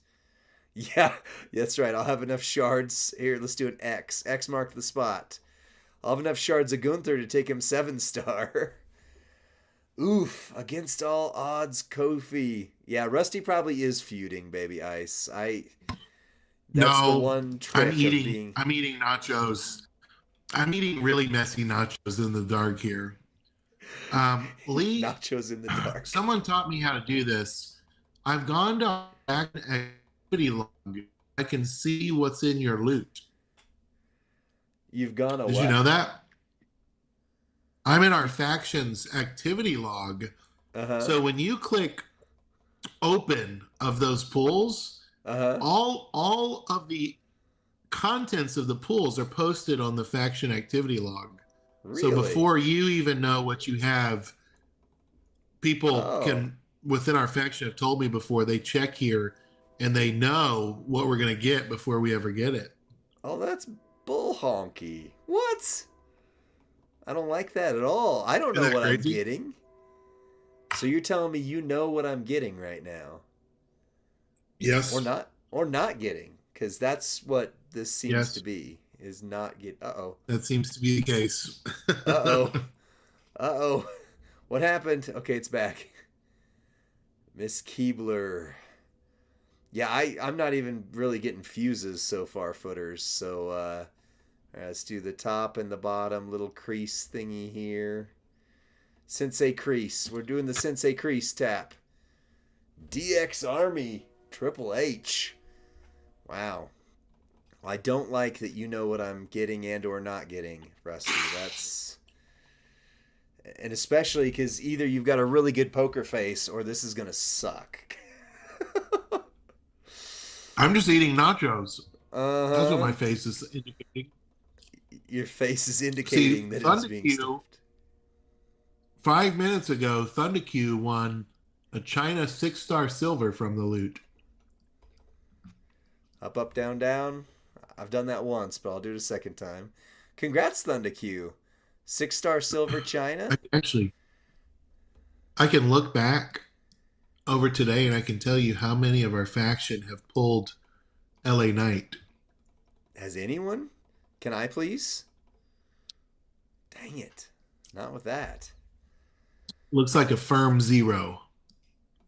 Yeah, that's right. I'll have enough shards here. Let's do an X. X marked the spot. I'll have enough shards of Gunther to take him 7-star. Oof, against all odds, Kofi. Yeah, Rusty probably is feuding Baby Ice. That's the one trick I'm eating nachos. I'm eating really messy nachos in the dark here. Lee, nachos in the dark. Someone taught me how to do this. I've gone to activity log. I can see what's in your loot. You've gone away. Did you know that? I'm in our factions activity log. Uh-huh. So when you click open of those pools, all of the contents of the pools are posted on the faction activity log. Really? So before you even know what you have, people can within our faction have told me before, they check here and they know what we're going to get before we ever get it. Oh, that's bull honky. What? I don't like that at all. I don't know what I'm getting. So you're telling me you know what I'm getting right now? Yes. Or not getting, because that's what this seems to be, is not get. That seems to be the case. What happened? Okay, it's back. Miss Keebler. Yeah, I'm not even really getting fuses so far, footers. So let's do the top and the bottom little crease thingy here. Sensei crease. We're doing the Sensei crease tap. DX Army Triple H. Wow. Well, I don't like that you know what I'm getting and or not getting, Rusty. And especially because either you've got a really good poker face or this is going to suck. I'm just eating nachos. That's what my face is indicating. Your face is indicating that it's being stuffed. 5 minutes ago, ThunderQ won a China 6-star silver from the loot. Up, up, down, down. I've done that once, but I'll do it a second time. Congrats, ThunderQ. 6-star silver China. I can look back over today and I can tell you how many of our faction have pulled LA Knight. Has anyone? Can I please? Dang it. Not with that. Looks like a firm 0.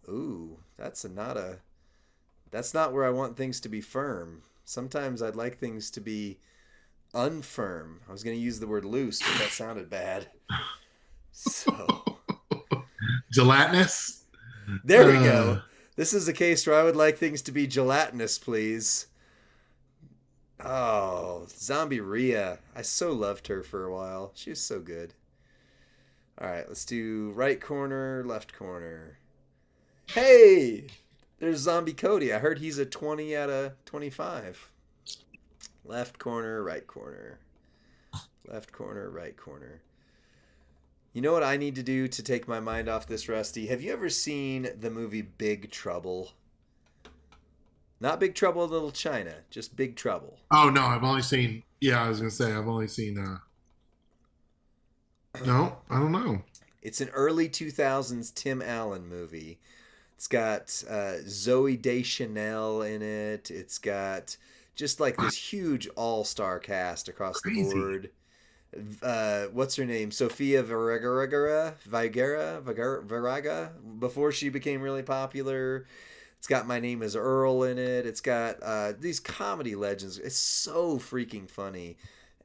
Ooh, that's not where I want things to be firm. Sometimes I'd like things to be unfirm. I was going to use the word loose, but that sounded bad. So gelatinous? There we go. This is a case where I would like things to be gelatinous, please. Oh, Zombie Rhea. I so loved her for a while. She was so good. All right, let's do right corner, left corner. Hey, there's Zombie Cody. I heard he's a 20 out of 25. Left corner, right corner. Left corner, right corner. You know what I need to do to take my mind off this, Rusty? Have you ever seen the movie Big Trouble? Not Big Trouble in Little China, just Big Trouble. Oh, no, I've only seen... Yeah, I was going to say, I've only seen... No, I don't know. It's an early 2000s Tim Allen movie. It's got Zooey Deschanel in it. It's got just like this huge all-star cast across the board. What's her name? Sofia Vergara, before she became really popular. It's got My Name is Earl in it. It's got these comedy legends. It's so freaking funny.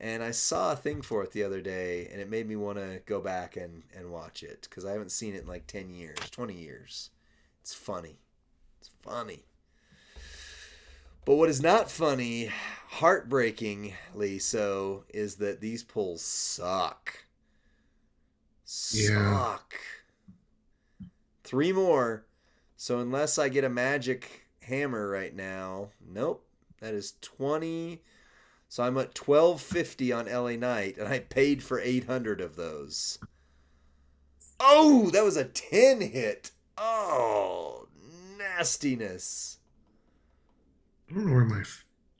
And I saw a thing for it the other day, and it made me want to go back and watch it because I haven't seen it in like 10 years, 20 years. It's funny. It's funny. But what is not funny, heartbreakingly so, is that these pulls suck. Suck. Yeah. 3 more. So unless I get a magic hammer right now, nope. That is 20. So I'm at 1250 on LA Knight, and I paid for 800 of those. Oh, that was a 10 hit. Oh, nastiness. I don't know where my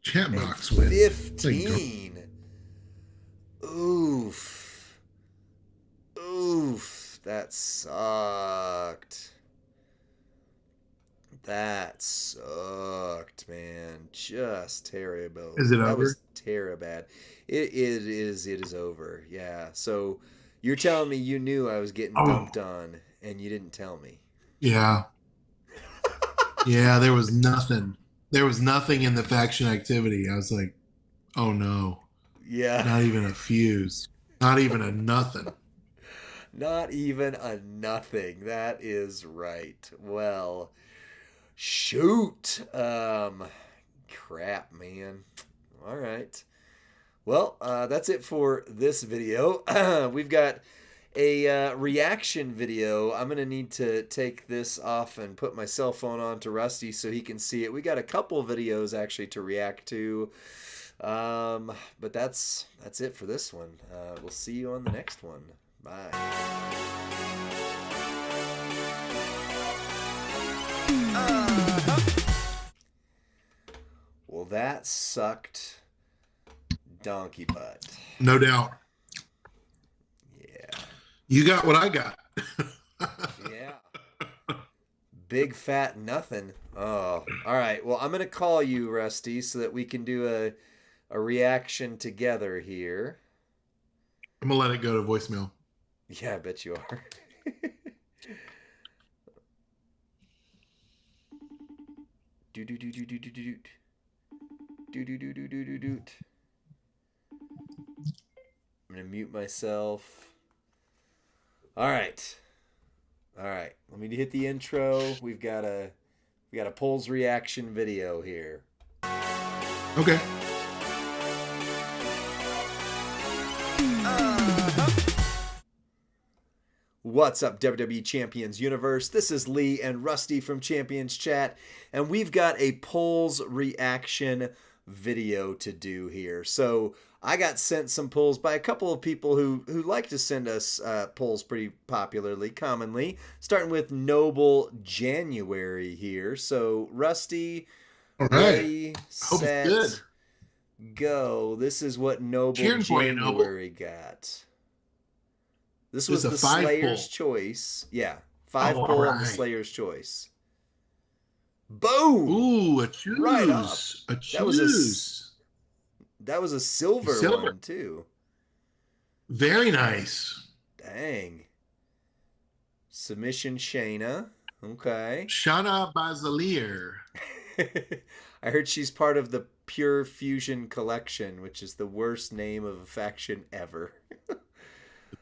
chat box went. 15. Oof. Oof. That sucked. That sucked, man. Just terrible. Is it over? That was terrible. It is over. Yeah. So you're telling me you knew I was getting dumped on and you didn't tell me. Yeah. Yeah, there was nothing. There was nothing in the faction activity. I was like, oh no. Yeah. Not even a fuse. Not even a nothing. Not even a nothing. That is right. Well, shoot. Crap, man. All right. Well, that's it for this video. We've got a reaction video. I'm going to need to take this off and put my cell phone on to Rusty so he can see it. We got a couple videos actually to react to. But that's it for this one. We'll see you on the next one. Bye. Well, that sucked donkey butt. No doubt. Yeah. You got what I got. Yeah. Big fat nothing. Oh, all right. Well, I'm going to call you, Rusty, so that we can do a reaction together here. I'm going to let it go to voicemail. Yeah, I bet you are. do do do do do do do do do do do do do do. I'm gonna mute myself. All right. Let me hit the intro. We got a polls reaction video here. Okay. What's up, WWE Champions Universe? This is Lee and Rusty from Champions Chat, and we've got a polls reaction video to do here. So I got sent some polls by a couple of people who like to send us polls pretty popularly, commonly, starting with Noble January here. So Rusty, all right. Ready, set, go. This is what Noble January got. This was the Slayer's Choice. Yeah, 5 poll on the Slayer's Choice. Boom! Ooh, a choose. Right up. A choose. That was a silver one, too. Very nice. Dang. Submission Shayna. Okay. Shayna Baszler. I heard she's part of the Pure Fusion Collection, which is the worst name of a faction ever.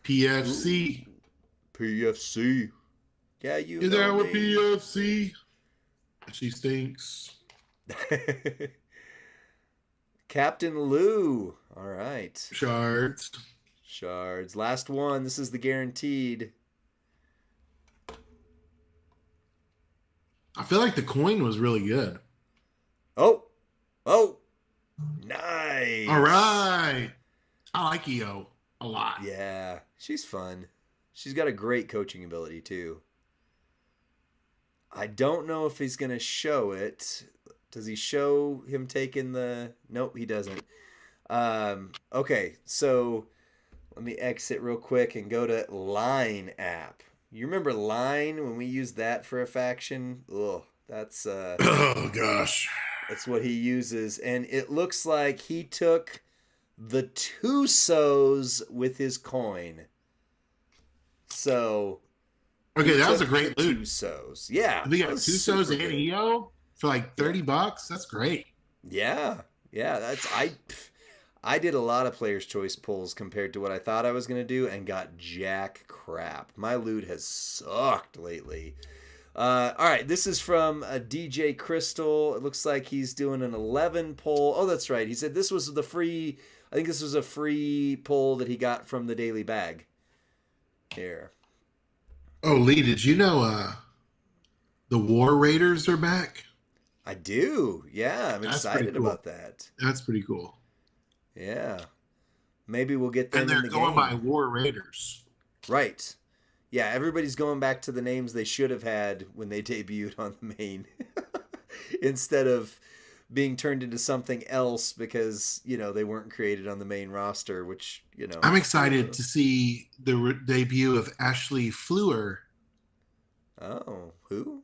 PFC. Ooh. PFC. Yeah, you Is know that what me. PFC? She stinks. Captain Lou. All right. Shards. Last one. This is the guaranteed. I feel like the coin was really good. Oh. Nice. All right. I like EO a lot. Yeah, she's fun. She's got a great coaching ability, too. I don't know if he's going to show it. Does he show him taking the... Nope, he doesn't. Okay, so let me exit real quick and go to Line app. You remember Line when we used that for a faction? Ugh, that's... oh, gosh. That's what he uses. And it looks like he took the Tusos with his coin. So... Okay, that was a great loot. Tusos. Yeah. We got Tusos and EO for like $30. That's great. Yeah. That's I did a lot of player's choice pulls compared to what I thought I was gonna do and got jack crap. My loot has sucked lately. All right, this is from DJ Crystal. It looks like he's doing an 11 pull. Oh, that's right. He said this was the free. I think this was a free pull that he got from the daily bag. Here. Oh, Lee, did you know the War Raiders are back? I do. Yeah, I'm excited about that. That's pretty cool. Yeah. Maybe we'll get them in the game. And they're going by War Raiders. Right. Yeah, everybody's going back to the names they should have had when they debuted on the main. Instead of being turned into something else because, they weren't created on the main roster, which, I'm excited to see the debut of Ashley Fleur. Oh, who?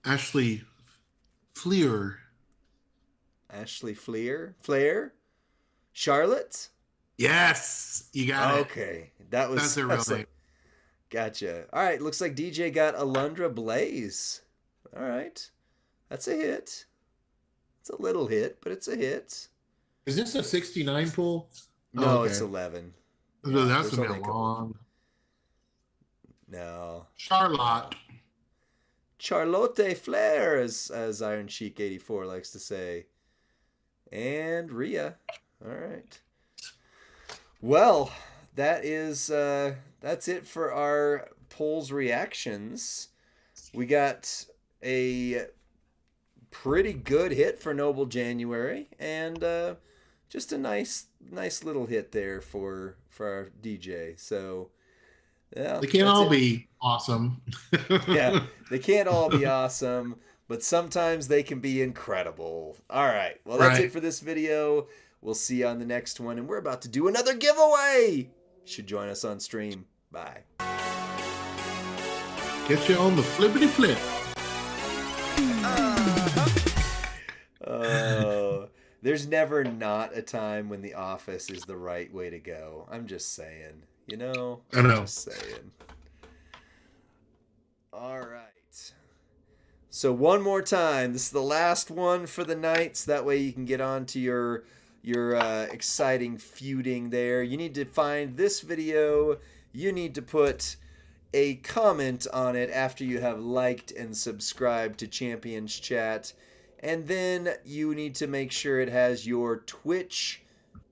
Ashley Fleur. Ashley Flair? Charlotte? Yes, you got it. Okay, that's a real name. Gotcha. All right, looks like DJ got Alundra Blaze. All right, that's a hit. It's a little hit, but it's a hit. Is this a 69 pull? No, okay. It's 11. Yeah, that's gonna be long. No. Charlotte Flair, as Iron Sheik 84 likes to say, and Rhea. All right. Well, that's it for our polls reactions. We got a pretty good hit for Noble January, and just a nice little hit there for our DJ. So yeah, they can't all be awesome. Yeah, they can't all be awesome, but sometimes they can be incredible. All right, well, that's it for this video. We'll see you on the next one, and we're about to do another giveaway. You should join us on stream. Bye. Get you on the flippity flip. There's never not a time when The Office is the right way to go. I'm just saying. You know? I know. I'm just saying. All right. So one more time. This is the last one for the nights. That way you can get on to your exciting feuding there. You need to find this video. You need to put a comment on it after you have liked and subscribed to Champions Chat. And then you need to make sure it has your Twitch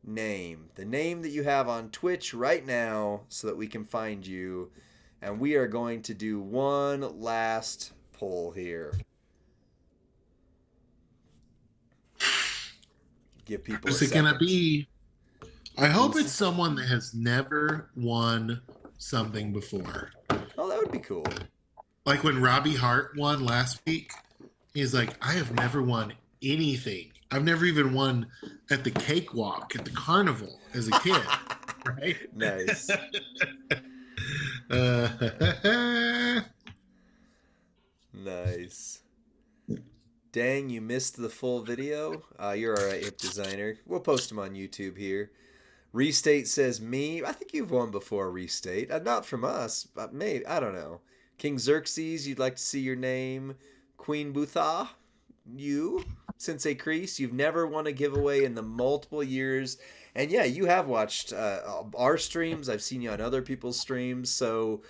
name. The name that you have on Twitch right now so that we can find you. And we are going to do one last poll here. Give people Who's it going to be? I hope it's someone that has never won something before. Oh, that would be cool. Like when Robbie Hart won last week. He's like, I have never won anything. I've never even won at the cakewalk at the carnival as a kid. Right? Nice. Nice. Dang, you missed the full video? You're all right, Hip Designer. We'll post them on YouTube here. Restate says me. I think you've won before, Restate. Not from us, but maybe. I don't know. King Xerxes, you'd like to see your name. Queen Butha, you. Sensei Kreese, you've never won a giveaway in the multiple years. And yeah, you have watched our streams. I've seen you on other people's streams. So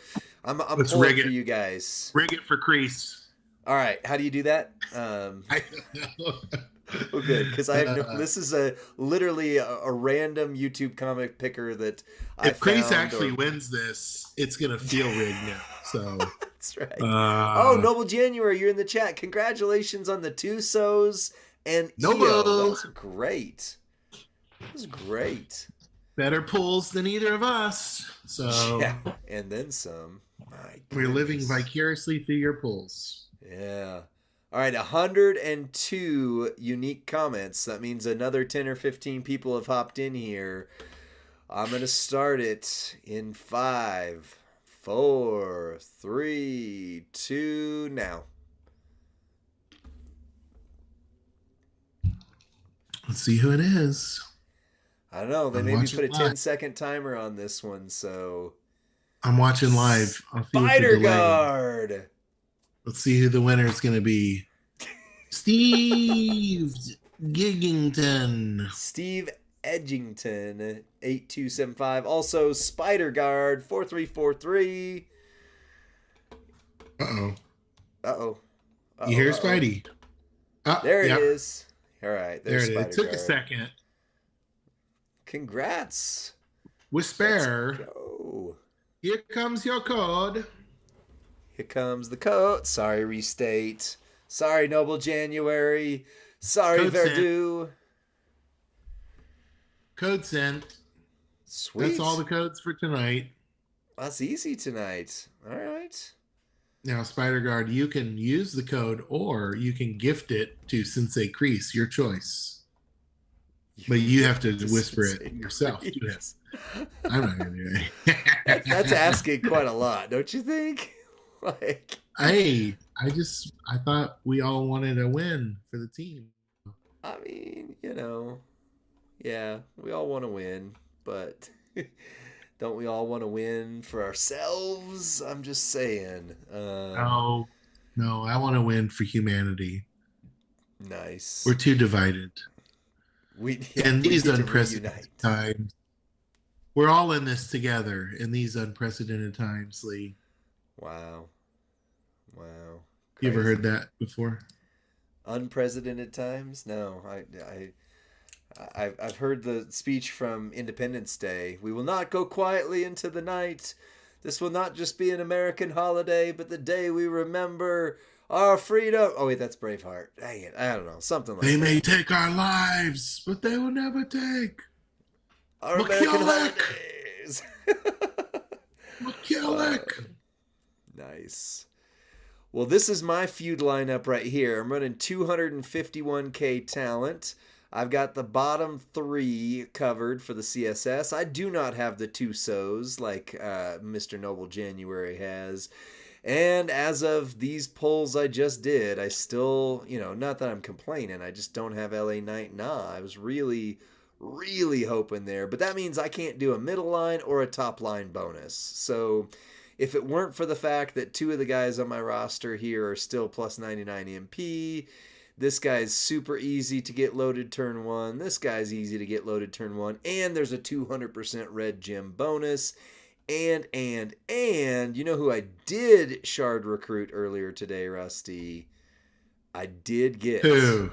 I'm pulling for you guys. Rig it for Kreese. All right. How do you do that? Well, good, because I have this is literally a random YouTube comic picker that if Kreese actually wins this, it's gonna feel rigged now. So that's right. Oh, Noble January, you're in the chat. Congratulations on the 2 so's and Noble. That was great. That was great. Better pulls than either of us. So yeah, and then some. We're living vicariously through your pulls. Yeah. All right, 102 unique comments. That means another 10 or 15 people have hopped in here. I'm going to start it in 5, 4, 3, 2, now. Let's see who it is. I don't know. They maybe put a 10-second timer on this one, so... I'm watching live. Spider Guard! Let's see who the winner is going to be. Steve Giggington. Steve Edgington, 8275. Also, Spider Guard, 4343. Uh-oh. Uh-oh. You hear Spidey? There it is. All right. There it is. It took Guard. a second. Congrats. Whisper. Here comes your code. Here comes the code. Sorry, Restate. Sorry, Noble January. Sorry, Code Verdu. Sent. Code sent. Sweet. That's all the codes for tonight. That's easy tonight. All right. Now, Spider Guard, you can use the code or you can gift it to Sensei Kreese, your choice. But you have to whisper it yourself. Yes. I'm not going to do it. That's asking quite a lot, don't you think? Like, hey, I thought we all wanted a win for the team. I mean, yeah, we all want to win, but don't we all want to win for ourselves? I'm just saying. No, I want to win for humanity. Nice. We're too divided. In these unprecedented times. We're all in this together in these unprecedented times, Lee. Wow. Crazy. You ever heard that before? Unprecedented times? No, I've heard the speech from Independence Day. We will not go quietly into the night. This will not just be an American holiday, but the day we remember our freedom. Oh, wait, that's Braveheart. Dang it. I don't know. Something like They that. may take our lives, but they will never take Our American McKillick. holidays. McKillick. Nice. Well, this is my feud lineup right here. I'm running 251k talent. I've got the bottom 3 covered for the CSS. I do not have the 2 so's like Mr. Noble January has. And as of these polls I just did, I still, not that I'm complaining, I just don't have LA Knight. I was really hoping there. But that means I can't do a middle line or a top line bonus. So if it weren't for the fact that 2 of the guys on my roster here are still plus 99 MP, this guy's super easy to get loaded turn 1. This guy's easy to get loaded turn 1. And there's a 200% red gem bonus. And you know who I did shard recruit earlier today, Rusty? I did get Who?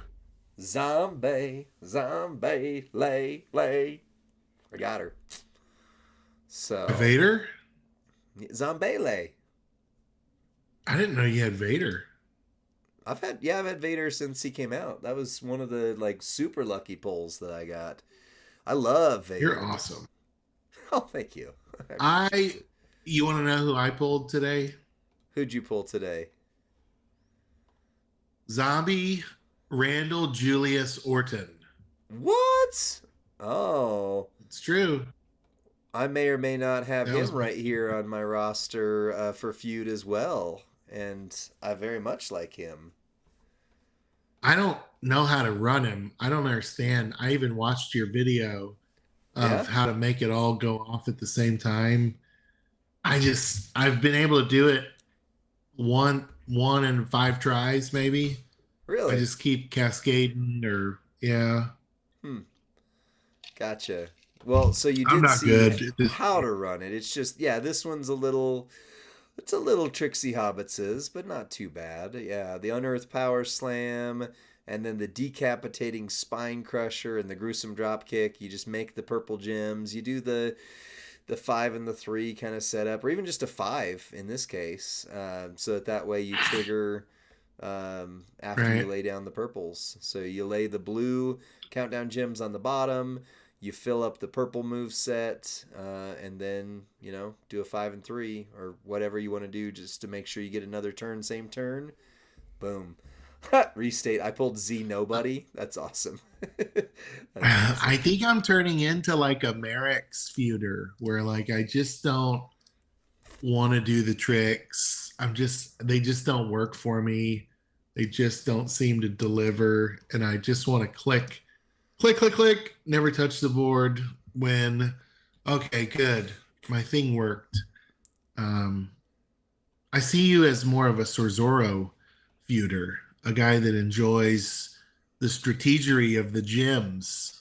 Zombie, lay. I got her. So Vader? Zombele. I didn't know you had Vader. I've had Vader since he came out. That was one of the super lucky pulls that I got. I love Vader. You're awesome. Oh, thank you. You want to know who I pulled today? Who'd you pull today? Zombie Randall Julius Orton. What? Oh. It's true. I may or may not have him right here on my roster for feud as well. And I very much like him. I don't know how to run him. I don't understand. I even watched your video of how to make it all go off at the same time. I've been able to do it one in 5 tries, maybe. Really? I just keep cascading yeah. Gotcha. Well, so you did see how to run it. It's just, this one's it's a little tricksy hobbitses, but not too bad. Yeah, the Unearthed Power Slam, and then the Decapitating Spine Crusher and the Gruesome Drop Kick. You just make the purple gems. You do the 5 and the 3 kind of setup, or even just a 5 in this case, so that way you trigger after you lay down the purples. So you lay the blue countdown gems on the bottom. You fill up the purple move set, and then, do a 5 and 3 or whatever you want to do just to make sure you get another turn, same turn. Boom. Restate. I pulled Z Nobody. That's awesome. I think I'm turning into a Merrick's feuder where I just don't want to do the tricks. They just don't work for me. They just don't seem to deliver. And I just want to click, never touch the board when, okay, good. My thing worked. I see you as more of a Sorzoro feuder, a guy that enjoys the strategery of the gems,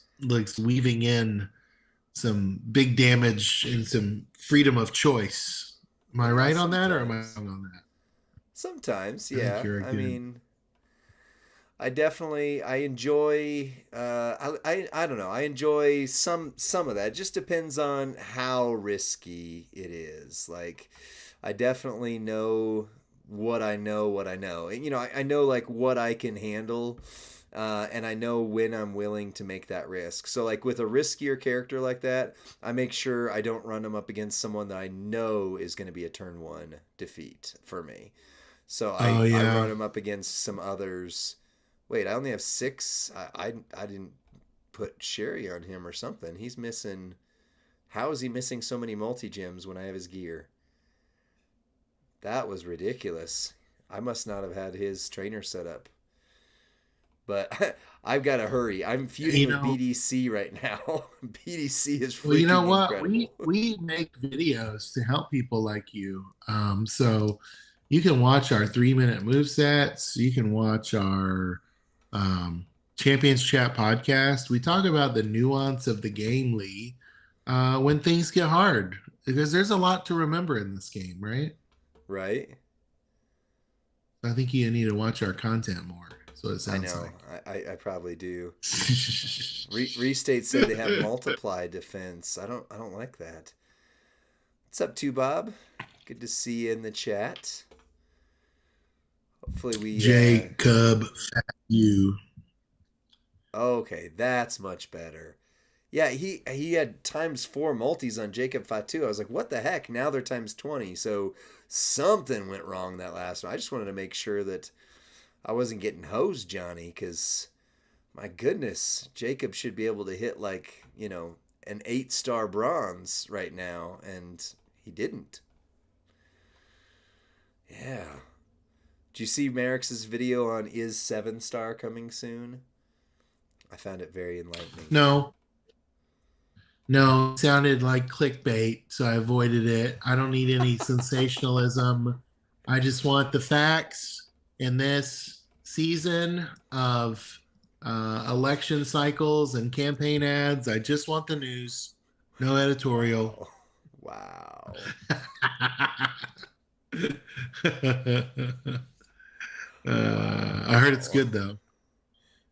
weaving in some big damage and some freedom of choice. Am I right on that, or am I wrong on that? Sometimes, yeah. I mean, I enjoy. I don't know. I enjoy some of that. It just depends on how risky it is. I definitely know what I know, and I know what I can handle, and I know when I'm willing to make that risk. So with a riskier character like that, I make sure I don't run them up against someone that I know is going to be a turn 1 defeat for me. So I run them up against some others. Wait, I only have 6. I didn't put Sherry on him or something. He's missing. How is he missing so many multi-gems when I have his gear? That was ridiculous. I must not have had his trainer set up. But I've got to hurry. I'm feuding with BDC right now. BDC is freaking you know what? incredible. We make videos to help people like you. So you can watch our 3-minute move sets. You can watch our Champions Chat podcast. We talk about the nuance of the game, Lee, when things get hard, because there's a lot to remember in this game, right? Right. I think you need to watch our content more. That's what it sounds like. I probably do. Restate said they have multiply defense. I don't like that. What's up, 2 Bob? Good to see you in the chat. Hopefully we. Jacob, you. Okay, that's much better. Yeah, he had ×4 multis on Jacob Fatu. I was like, what the heck? Now they're ×20. So something went wrong that last one. I just wanted to make sure that I wasn't getting hosed, Johnny, because my goodness, Jacob should be able to hit like, an 8-star bronze right now, and he didn't. Yeah. Did you see Merrick's video on is 7-star coming soon? I found it very enlightening. No, it sounded like clickbait, so I avoided it. I don't need any sensationalism. I just want the facts in this season of election cycles and campaign ads. I just want the news, no editorial. Wow. I heard it's good though.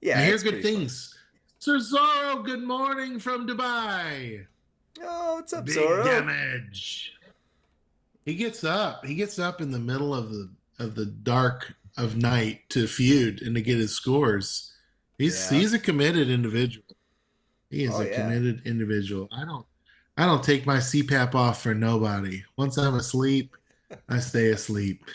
Yeah, I hear good things. Sir Zorro, good morning from Dubai. Oh, what's up, Big Zorro? damage. He gets up. He gets up in the middle of the dark of night to feud and to get his scores. He's a committed individual. He is committed individual. I don't take my CPAP off for nobody. Once I'm asleep, I stay asleep.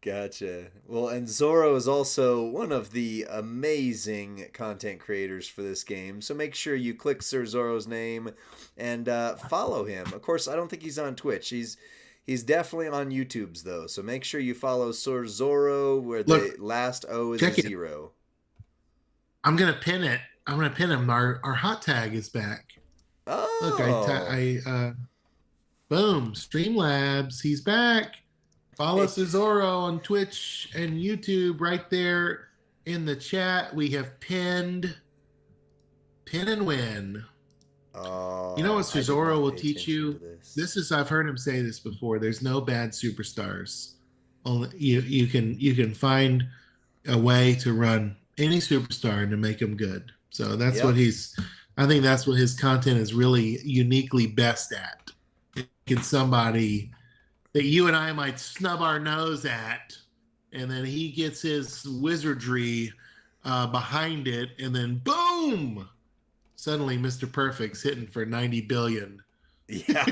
Gotcha. Well, and Zorro is also one of the amazing content creators for this game. So make sure you click Sir Zorro's name and follow him. Of course, I don't think he's on Twitch. He's definitely on YouTube's though. So make sure you follow Sir Zorro, where the last O is a 0. I'm gonna pin it. I'm gonna pin him. Our hot tag is back. Oh, look! I boom! Streamlabs. He's back. Follow Zorro on Twitch and YouTube right there in the chat. We have pinned pin and win. You know what Zorro will teach you? This is, I've heard him say this before. There's no bad superstars. Only you can find a way to run any superstar and to make him good. So that's what I think that's what his content is really uniquely best at. Can somebody that you and I might snub our nose at, and then he gets his wizardry behind it, and then boom! Suddenly, Mr. Perfect's hitting for 90 billion. Yeah,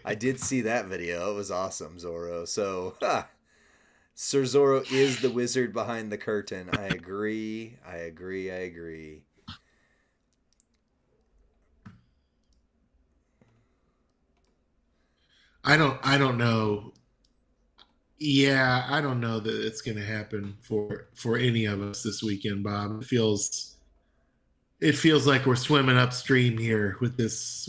I did see that video. It was awesome, Zorro. So, Sir Zorro is the wizard behind the curtain. I agree. I don't know. Yeah, I don't know that it's going to happen for any of us this weekend, Bob. It feels like we're swimming upstream here with this.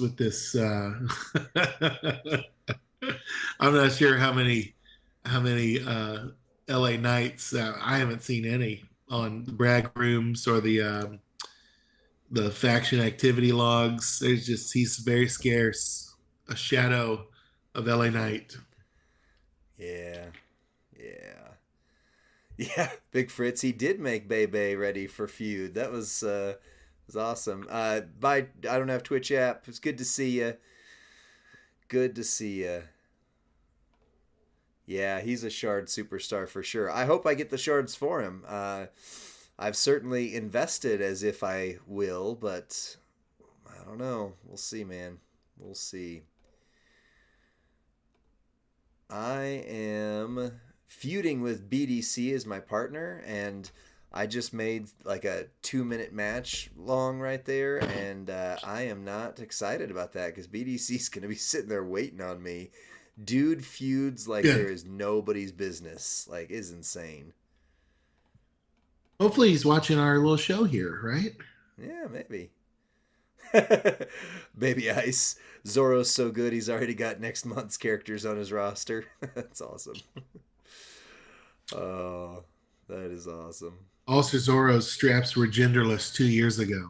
I'm not sure how many LA Knights. I haven't seen any on the brag rooms or the faction activity logs. He's very scarce. A shadow of LA Knight. Yeah. Big Fritz, he did make Bebe ready for feud. That was awesome. I don't have Twitch app. It's good to see you. Yeah, he's a shard superstar for sure. I hope I get the shards for him. I've certainly invested as if I will, but I don't know. We'll see, man. We'll see. I am feuding with BDC as my partner, and I just made like a 2-minute match long right there, and I am not excited about that because BDC's going to be sitting there waiting on me. Dude feuds like there is nobody's business. Like, is insane. Hopefully he's watching our little show here, right? Yeah, maybe. Baby Ice. Zorro's so good he's already got next month's characters on his roster. That's awesome. Oh, that is awesome. Also, Zorro's straps were genderless 2 years ago.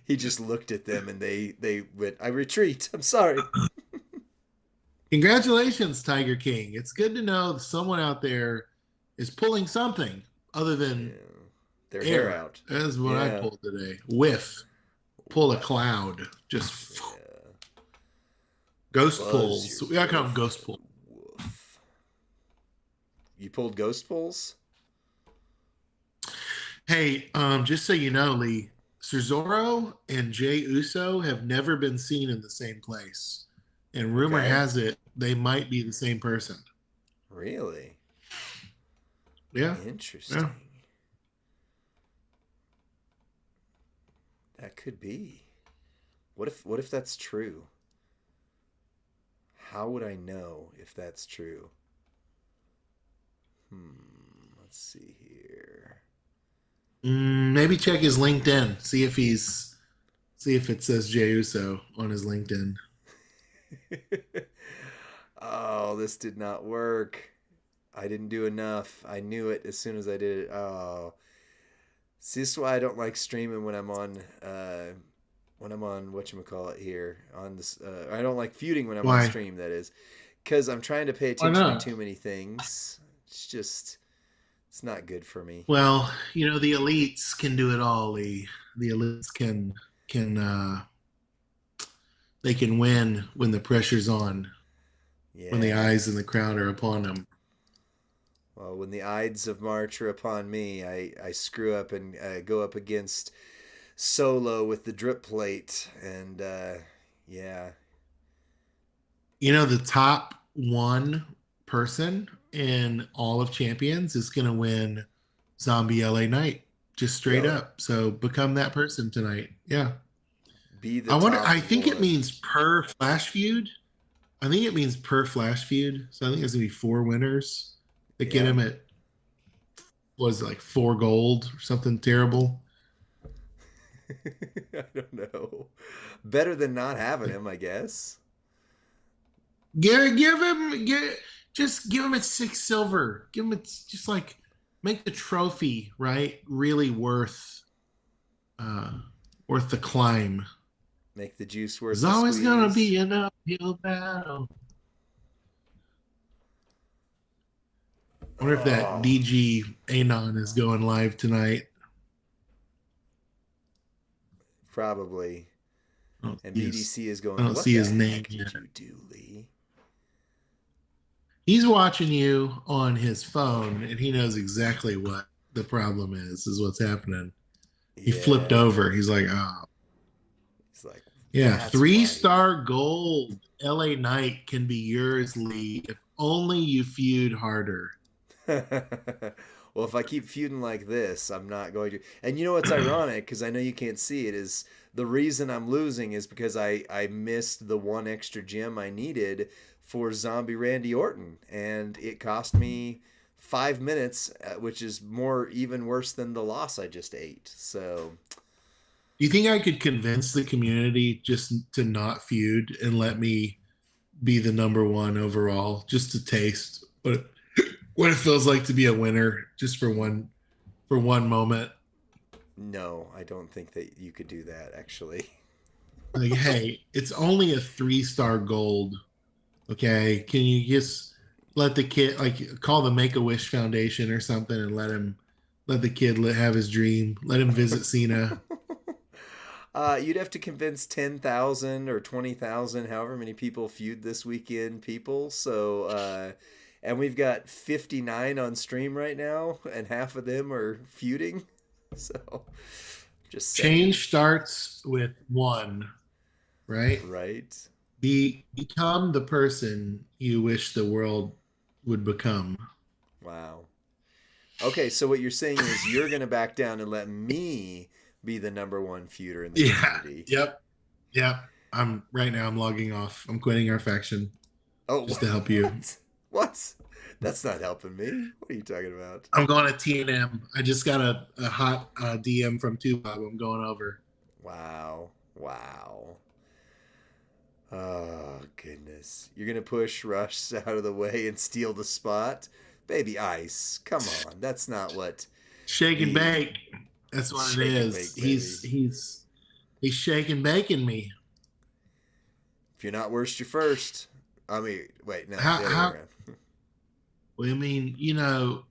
He just looked at them and they went, I retreat. I'm sorry. Congratulations, Tiger King. It's good to know that someone out there is pulling something other than their hair out. That's what I pulled today. Whiff. Pull a cloud. Just ghost pulls. I call them ghost pull. You pulled ghost pulls? Hey, just so you know, Lee, Cesaro and Jey Uso have never been seen in the same place. And rumor Okay. has it they might be the same person. Really? Yeah. Interesting. Yeah. That could be. What if that's true? How would I know if that's true? Let's see here. Maybe check his LinkedIn. See if it says Jey Uso on his LinkedIn. Oh, this did not work. I didn't do enough. I knew it as soon as I did it. Oh, see, this is why I don't like streaming when I'm on whatchamacallit here on this. I don't like feuding when I'm on Why? stream. That is, because I'm trying to pay Why attention to not? too many things. It's not good for me. Well, the elites can do it all, Lee. The elites can they can win when the pressure's on, when the Yeah. eyes in the crowd are upon them. Well, when the Ides of March are upon me, I screw up and go up against Solo with the drip plate, and yeah. The top one person in all of champions is going to win Zombie LA Night, just straight Really? up. So become that person tonight. Yeah. Be the I wonder, top I think it one. means per Flash feud. I think it means per Flash feud. So I think there's going to be 4 winners that get Yeah. him at, was it like 4 gold or something terrible. I don't know. Better than not having him, I guess. Just give him at 6 silver. Give him it's just like make the trophy, right? Really uh worth the climb. Make the juice worth There's the always gonna squeeze. be an uphill battle. I wonder if that Oh, DG Anon is going live tonight. probably. I don't And see his, BDC is I going, don't what see the his name heck yet. did you do, Lee? He's watching you on his phone and he knows exactly what the problem is what's happening. He flipped Yeah. over. He's like, oh, He's like, yeah, that's three why you. star gold. LA Knight can be yours, Lee, if only you feud harder. Well, if I keep feuding like this, I'm not going to. And you know what's ironic, because I know you can't see it, is the reason I'm losing is because I missed the one extra gem I needed for Zombie Randy Orton, and it cost me 5 minutes, which is even worse than the loss I just ate. So, Do you think I could convince the community just to not feud and let me be the number one overall, just to taste what it feels like to be a winner, just for one moment? no, I don't think that you could do that, actually. Like, hey, it's only a 3 star gold. Okay, can you just let the kid call the Make a Wish Foundation or something and let the kid have his dream. Let him visit Cena. You'd have to convince 10,000 or 20,000, however many people feud this weekend, people. So, and we've got 59 on stream right now, and half of them are feuding. So, just saying. Change starts with one, right? Right? Become the person you wish the world would become. Wow. Okay, so what you're saying is you're going to back down and let me be the number one feuder in the Yeah. community. Yep. Yep. I'm right now. I'm logging off. I'm quitting our faction Oh, just to help you. what? What? That's not helping me. What are you talking about? I'm going to TNM. I just got a hot DM from Tubob. I'm going over. Wow. Wow. Oh, goodness. You're going to push Rush out of the way and steal the spot? Baby Ice, come on. That's not what Shake and he... bake. That's what it Shake and is. bake, baby. He's shaking baking me. If you're not worst, you're first. I mean, wait, no, How the other way how around. well, I mean,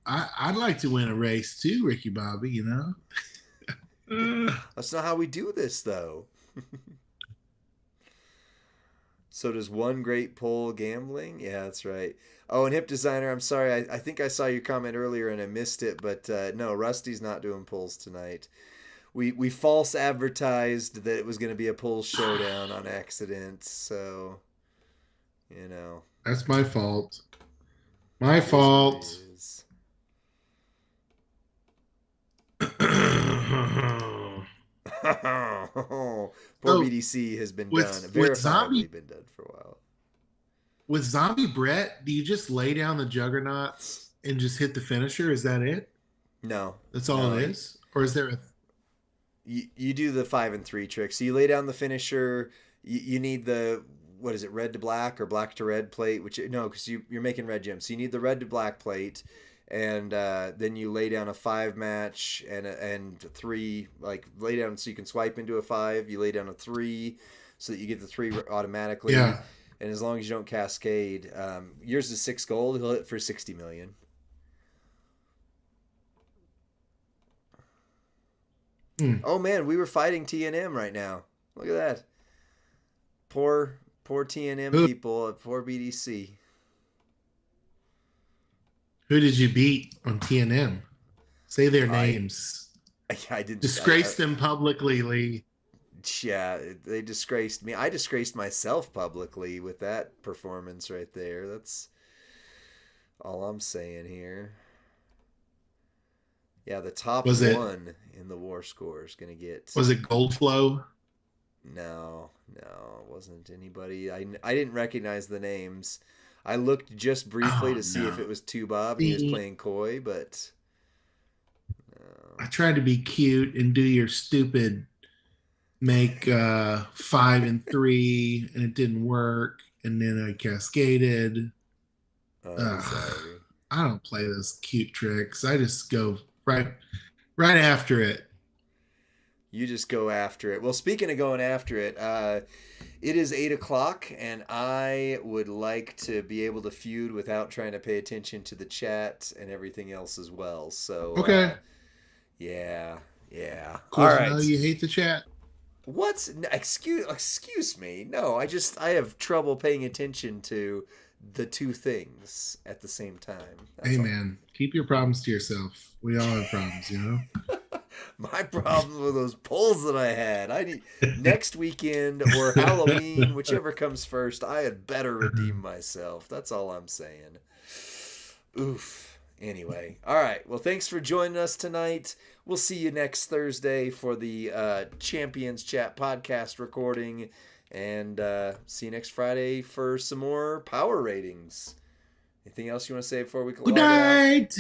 I'd like to win a race too, Ricky Bobby, That's not how we do this, though. So does one great pull gambling? Yeah, that's right. Oh, and Hip Designer, I'm sorry. I think I saw your comment earlier and I missed it, but no, Rusty's not doing pulls tonight. We false advertised that it was going to be a pull showdown on accident, so you know. That's my fault. My It is what it fault. is. Poor So BDC has been done, with zombie verifiably been done for a while. with zombie Brett, do you just lay down the juggernauts and just hit the finisher? Is that it? No, That's all no. it is? Or is there a You do the 5 and 3 trick. So you lay down the finisher. You need the, what is it, red to black or black to red plate? Which no, because you're making red gems. So you need the red to black plate, and then you lay down a 5 match and 3, like lay down so you can swipe into a 5. You lay down a 3 so that you get the 3 automatically. Yeah. And as long as you don't cascade, yours is 6 gold. He'll hit for 60 million. Oh man, we were fighting TNM right now. Look at that. Poor TNM people, poor BDC. Who did you beat on TNM? Say their names. I didn't disgrace them publicly, Lee. Yeah, they disgraced me. I disgraced myself publicly with that performance right there. That's all I'm saying here. Yeah, the top one in the war score is going to get... Was it Goldflow? No, it wasn't anybody. I didn't recognize the names. I looked just briefly to see if it was Tubob and he was playing coy, but... I tried to be cute and do your stupid make 5 and 3, and it didn't work, and then I cascaded. Sorry. I don't play those cute tricks. I just go right after it. You just go after it. Well, speaking of going after it, it is 8:00, and I would like to be able to feud without trying to pay attention to the chat and everything else as well. So okay, yeah. Cool. All right. No, you hate the chat. What's excuse me? No, I have trouble paying attention to the two things at the same time. Hey man, keep your problems to yourself. We all have problems, you know. My problem with those polls that I had. I need next weekend or Halloween, whichever comes first. I had better redeem myself. That's all I'm saying. Oof. Anyway, all right. Well, thanks for joining us tonight. We'll see you next Thursday for the Champions Chat podcast recording, and see you next Friday for some more power ratings. Anything else you want to say before we Good night.